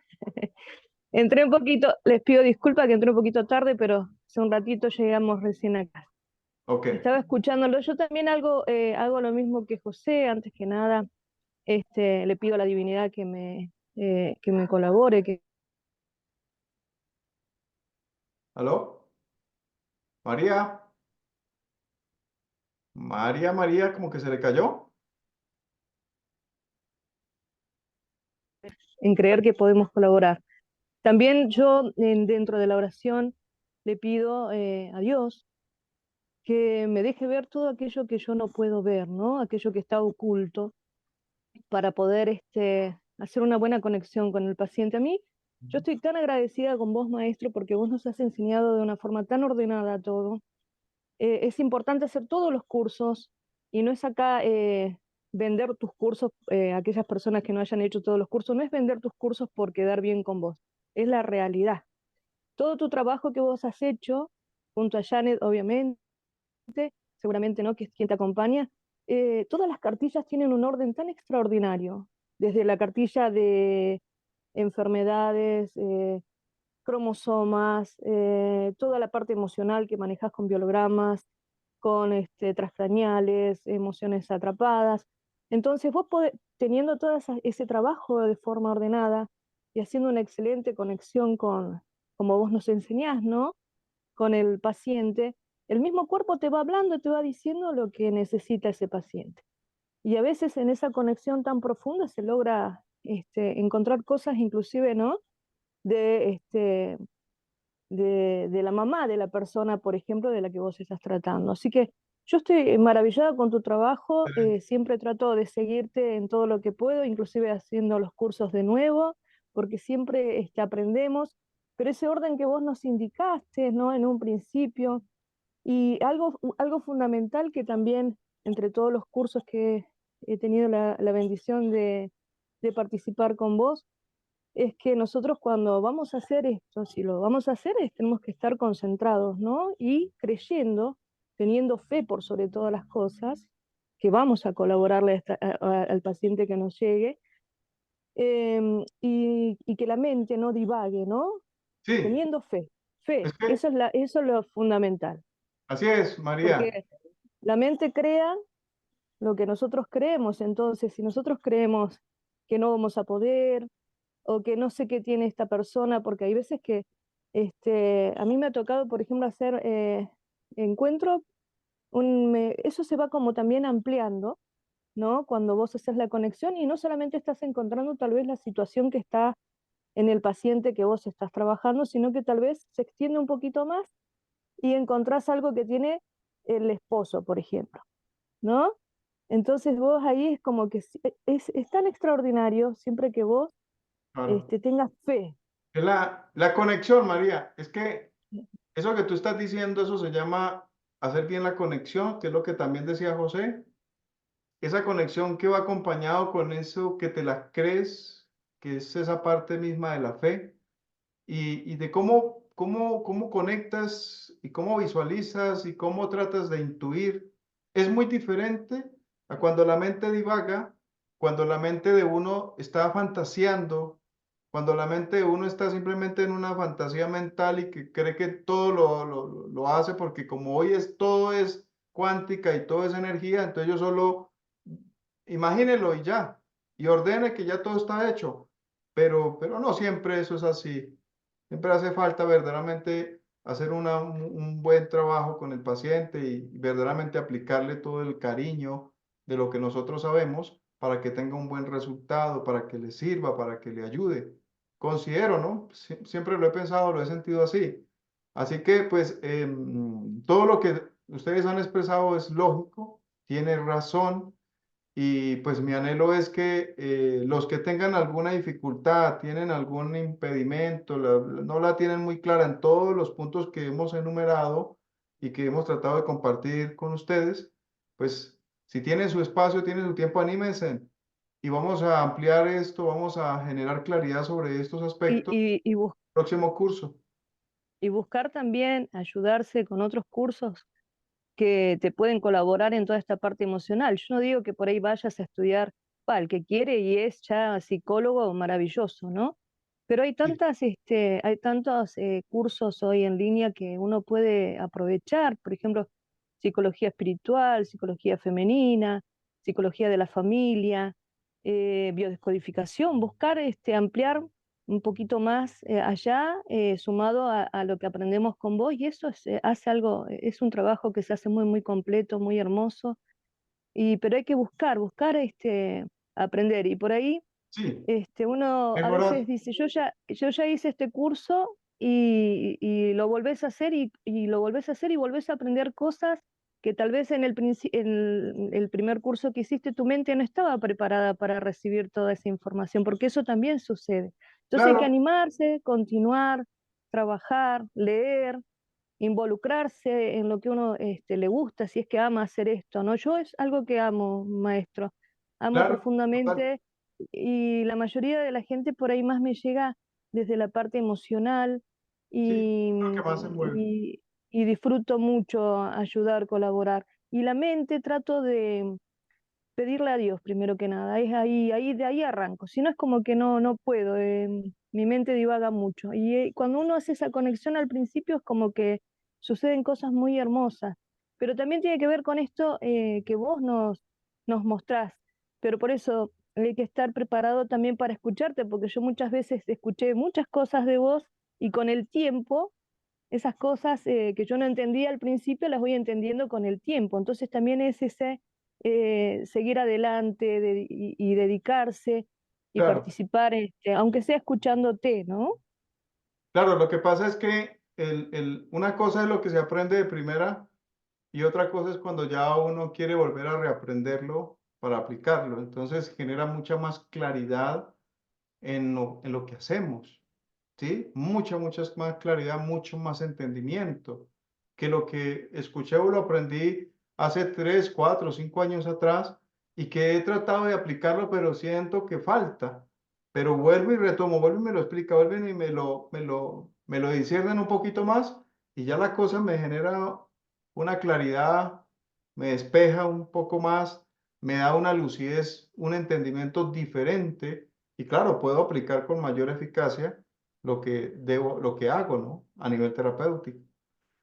Entré un poquito, les pido disculpas que entré un poquito tarde, pero hace un ratito llegamos recién acá. Ok. Estaba escuchándolo. Yo también hago lo mismo que José. Antes que nada, le pido a la divinidad que me colabore, que ¿Aló? María. María, como que se le cayó. en creer que podemos colaborar. También yo, dentro de la oración, le pido a Dios que me deje ver todo aquello que yo no puedo ver, ¿no? Aquello que está oculto, para poder hacer una buena conexión con el paciente. A mí, yo estoy tan agradecida con vos, maestro, porque vos nos has enseñado de una forma tan ordenada todo. Es importante hacer todos los cursos y no es acá vender tus cursos, aquellas personas que no hayan hecho todos los cursos, no es vender tus cursos por quedar bien con vos, es la realidad. Todo tu trabajo que vos has hecho, junto a Janet, obviamente, seguramente no, que es quien te acompaña, todas las cartillas tienen un orden tan extraordinario, desde la cartilla de enfermedades, cromosomas, toda la parte emocional que manejas con biologramas, con transcraneales, emociones atrapadas. Entonces teniendo todo ese trabajo de forma ordenada y haciendo una excelente conexión como vos nos enseñás, ¿no? Con el paciente, el mismo cuerpo te va hablando, te va diciendo lo que necesita ese paciente. Y a veces en esa conexión tan profunda se logra encontrar cosas inclusive, ¿no? De, de la mamá de la persona, por ejemplo, de la que vos estás tratando. Así que yo estoy maravillada con tu trabajo, siempre trato de seguirte en todo lo que puedo, inclusive haciendo los cursos de nuevo, porque siempre aprendemos, pero ese orden que vos nos indicaste, ¿no? En un principio, y algo fundamental que también entre todos los cursos que he tenido la bendición de participar con vos, es que nosotros cuando vamos a hacer esto, si lo vamos a hacer, tenemos que estar concentrados, ¿no? Y creyendo, teniendo fe por sobre todas las cosas, que vamos a colaborarle al paciente que nos llegue, y que la mente no divague, ¿no? Sí, Teniendo fe, fe, es que eso es lo fundamental, así es, María. porque la mente crea lo que nosotros creemos. Entonces, si nosotros creemos que no vamos a poder, o que no sé qué tiene esta persona, porque hay veces que a mí me ha tocado, por ejemplo, hacer encuentro, eso se va como también ampliando, ¿no? Cuando vos haces la conexión y no solamente estás encontrando tal vez la situación que está en el paciente que vos estás trabajando, sino que tal vez se extiende un poquito más y encontrás algo que tiene el esposo, por ejemplo, ¿no? Entonces vos ahí es como que es tan extraordinario siempre que vos Claro. tengas fe. Es la conexión, María. Es que eso que tú estás diciendo, eso se llama hacer bien la conexión, que es lo que también decía José. Esa conexión que va acompañado con eso que te la crees, que es esa parte misma de la fe, y de cómo conectas y cómo visualizas y cómo tratas de intuir. Es muy diferente a cuando la mente divaga, cuando la mente de uno está fantaseando, cuando la mente de uno está simplemente en una fantasía mental y que cree que todo lo hace porque como hoy todo es cuántica y todo es energía, entonces yo solo imagínelo y ya, y ordene que ya todo está hecho, pero no siempre eso es así. Siempre hace falta verdaderamente hacer un buen trabajo con el paciente y verdaderamente aplicarle todo el cariño de lo que nosotros sabemos para que tenga un buen resultado, para que le sirva, para que le ayude. Considero, ¿no? Siempre lo he pensado, lo he sentido así. Así que, pues, todo lo que ustedes han expresado es lógico, tiene razón. Y pues mi anhelo es que los que tengan alguna dificultad, tienen algún impedimento, no la tienen muy clara en todos los puntos que hemos enumerado y que hemos tratado de compartir con ustedes, pues si tienen su espacio, tienen su tiempo, anímense y vamos a ampliar esto, vamos a generar claridad sobre estos Y, aspectos y, y, en el próximo curso. y buscar también ayudarse con otros cursos que te pueden colaborar en toda esta parte emocional. Yo no digo que por ahí vayas a estudiar, el que quiere y es ya psicólogo, maravilloso, ¿no? Pero Sí, hay tantos cursos hoy en línea que uno puede aprovechar, por ejemplo, psicología espiritual, psicología femenina, psicología de la familia, biodescodificación, buscar ampliar un poquito más allá, sumado a lo que aprendemos con vos, y eso hace algo, es un trabajo que se hace muy, muy completo, muy hermoso, pero hay que buscar aprender, y por ahí sí, uno a mejorar. veces dice, yo ya hice este curso y lo volvés a hacer y lo volvés a hacer y volvés a aprender cosas que tal vez en el primer curso que hiciste tu mente no estaba preparada para recibir toda esa información, porque eso también sucede. Entonces hay que Claro, animarse, continuar, trabajar, leer, involucrarse en lo que uno le gusta, si es que ama hacer esto, ¿no? Yo es algo que amo, maestro, amo claro, total. profundamente, y la mayoría de la gente por ahí más me llega desde la parte emocional, Sí, y, lo que más se mueve. y, y disfruto mucho ayudar, colaborar. Y la mente trato de pedirle a Dios primero que nada, es de ahí arranco, si no es como que no puedo, mi mente divaga mucho, y cuando uno hace esa conexión al principio es como que suceden cosas muy hermosas, pero también tiene que ver con esto que vos nos mostrás, pero por eso hay que estar preparado también para escucharte, porque yo muchas veces escuché muchas cosas de vos y con el tiempo esas cosas que yo no entendía al principio las voy entendiendo con el tiempo. Entonces también es ese seguir adelante y dedicarse y Claro. participar, aunque sea escuchándote, ¿no? Claro, lo que pasa es que una cosa es lo que se aprende de primera y otra cosa es cuando ya uno quiere volver a reaprenderlo para aplicarlo. Entonces genera mucha más claridad en lo que hacemos, ¿sí? Mucha más claridad, mucho más entendimiento que lo que escuché o lo aprendí hace 3, 4, 5 años atrás y que he tratado de aplicarlo, pero siento que falta. pero vuelvo y retomo, vuelvo y me lo explica, vuelven y me lo disciernen un poquito más y ya la cosa me genera una claridad, me despeja un poco más, me da una lucidez, un entendimiento diferente y claro, puedo aplicar con mayor eficacia lo que debo, lo que hago, ¿no? A nivel terapéutico.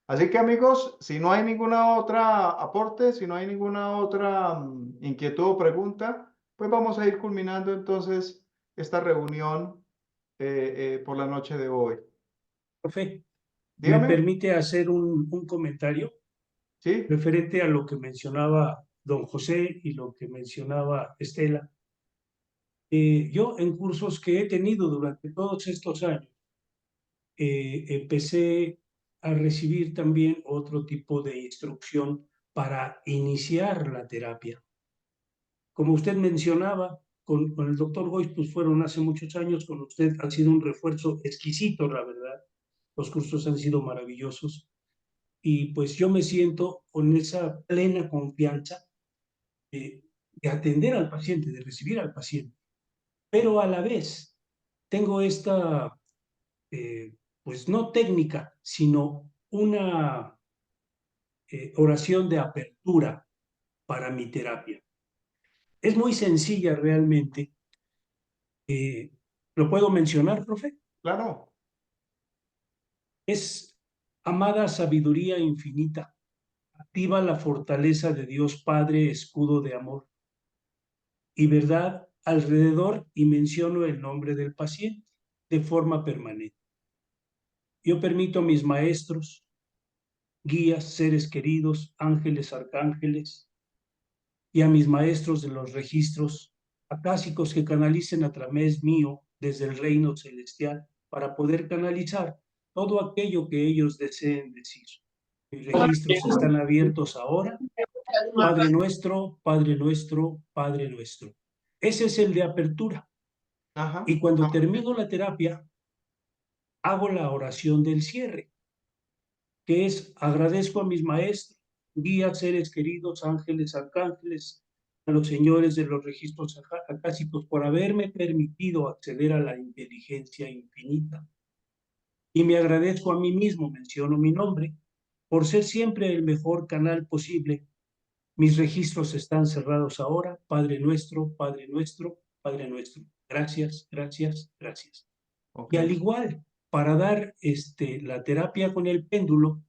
Así que amigos, si no hay ninguna otra aporte, si no hay ninguna otra inquietud o pregunta, pues vamos a ir culminando entonces esta reunión por la noche de hoy. Profe, ¿me Dígame, permite hacer un comentario ¿sí? referente a lo que mencionaba don José y lo que mencionaba Estela? Yo en cursos que he tenido durante todos estos años, empecé a recibir también otro tipo de instrucción para iniciar la terapia. Como usted mencionaba, con el doctor Boyce, pues fueron hace muchos años, con usted ha sido un refuerzo exquisito, la verdad. Los cursos han sido maravillosos y pues yo me siento con esa plena confianza de atender al paciente, de recibir al paciente, pero a la vez tengo esta, pues no técnica, sino una oración de apertura para mi terapia. Es muy sencilla realmente. ¿Lo puedo mencionar, profe? Claro. Es: amada sabiduría infinita, activa la fortaleza de Dios Padre, escudo de amor y verdad alrededor, y menciono el nombre del paciente de forma permanente. Yo permito a mis maestros, guías, seres queridos, ángeles, arcángeles, y a mis maestros de los registros acásicos que canalicen a través mío desde el reino celestial para poder canalizar todo aquello que ellos deseen decir. Mis registros están abiertos ahora. Padre nuestro, Padre nuestro, Padre nuestro. Ese es el de apertura. Ajá. Y cuando termino la terapia, hago la oración del cierre, que es: agradezco a mis maestros, guías, seres queridos, ángeles, arcángeles, a los señores de los registros acásicos por haberme permitido acceder a la inteligencia infinita. Y me agradezco a mí mismo, menciono mi nombre, por ser siempre el mejor canal posible. Mis registros están cerrados ahora. Padre nuestro, Padre nuestro, Padre nuestro. Gracias, gracias, gracias. Ok. Y al igual, para dar la terapia con el péndulo,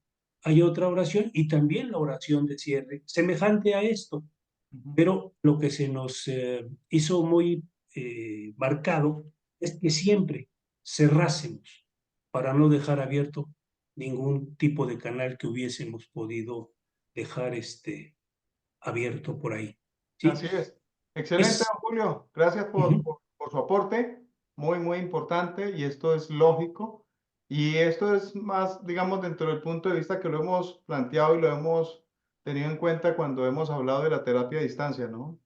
hay otra oración y también la oración de cierre, semejante a esto, Ujú. pero lo que se nos hizo muy marcado es que siempre cerrásemos para no dejar abierto ningún tipo de canal que hubiésemos podido dejar abierto por ahí. ¿Sí? Así es. Excelente, Es, don Julio. Gracias por su aporte. Muy, muy importante y esto es lógico. Y esto es más, digamos, dentro del punto de vista que lo hemos planteado y lo hemos tenido en cuenta cuando hemos hablado de la terapia a distancia, ¿no?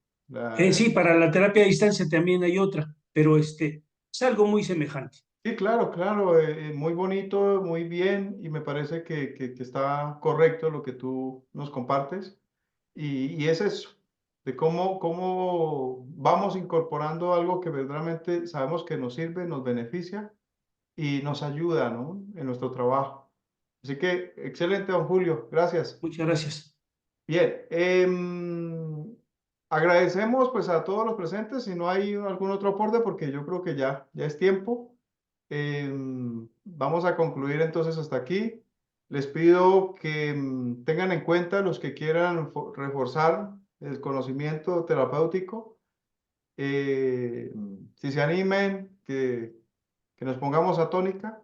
sí, para la terapia a distancia también hay otra, pero es algo muy semejante. Sí, claro, claro, muy bonito, muy bien, y me parece que está correcto lo que tú nos compartes. Y es eso, de cómo vamos incorporando algo que verdaderamente sabemos que nos sirve, nos beneficia y nos ayuda, ¿no? En nuestro trabajo. Así que, excelente, don Julio, gracias. Muchas gracias. Bien, agradecemos pues a todos los presentes, si no hay algún otro aporte, porque yo creo que ya es tiempo. Vamos a concluir entonces hasta aquí. Les pido que tengan en cuenta los que quieran reforzar el conocimiento terapéutico, si se animen, que nos pongamos a tónica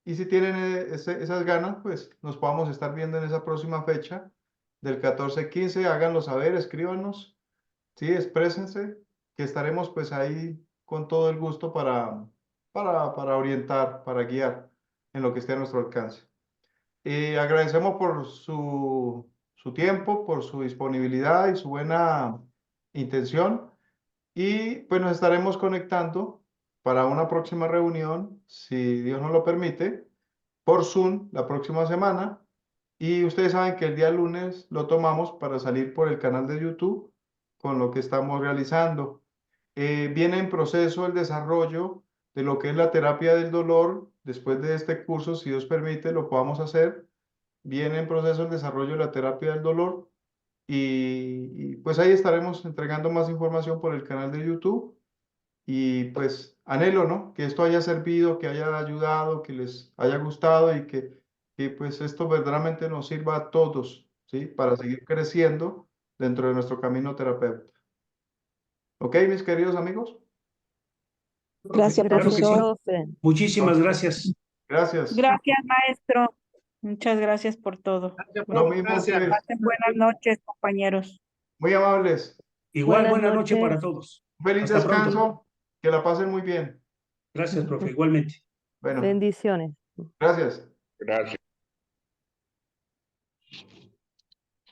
y si tienen esas ganas, pues nos podamos estar viendo en esa próxima fecha del 14-15, háganlo saber, escríbanos, sí, exprésense, que estaremos pues ahí con todo el gusto para orientar, para guiar en lo que esté a nuestro alcance. Agradecemos por su tiempo, por su disponibilidad y su buena intención. Y pues nos estaremos conectando para una próxima reunión, si Dios nos lo permite, por Zoom la próxima semana. Y ustedes saben que el día lunes lo tomamos para salir por el canal de YouTube con lo que estamos realizando. Viene en proceso el desarrollo de lo que es la terapia del dolor. Después de este curso, si Dios permite, lo podamos hacer. Viene en proceso el desarrollo de la terapia del dolor. Y pues ahí estaremos entregando más información por el canal de YouTube. Y pues anhelo, ¿no? Que esto haya servido, que haya ayudado, que les haya gustado y que pues esto verdaderamente nos sirva a todos, ¿sí? Para seguir creciendo dentro de nuestro camino terapéutico. ¿Ok, mis queridos amigos? Gracias, Claro que sí. profesor. profe. Muchísimas gracias. Gracias. Gracias, maestro. Muchas gracias por todo. Gracias, Lo profe, mismo, gracias. pues, Pasen buenas noches, compañeros. muy amables. Igual, Buenas buena noche para noches. todos. Feliz Hasta pronto. descanso. Que la pasen muy bien. Gracias, profe. Igualmente. Bueno, Bendiciones. gracias. Gracias.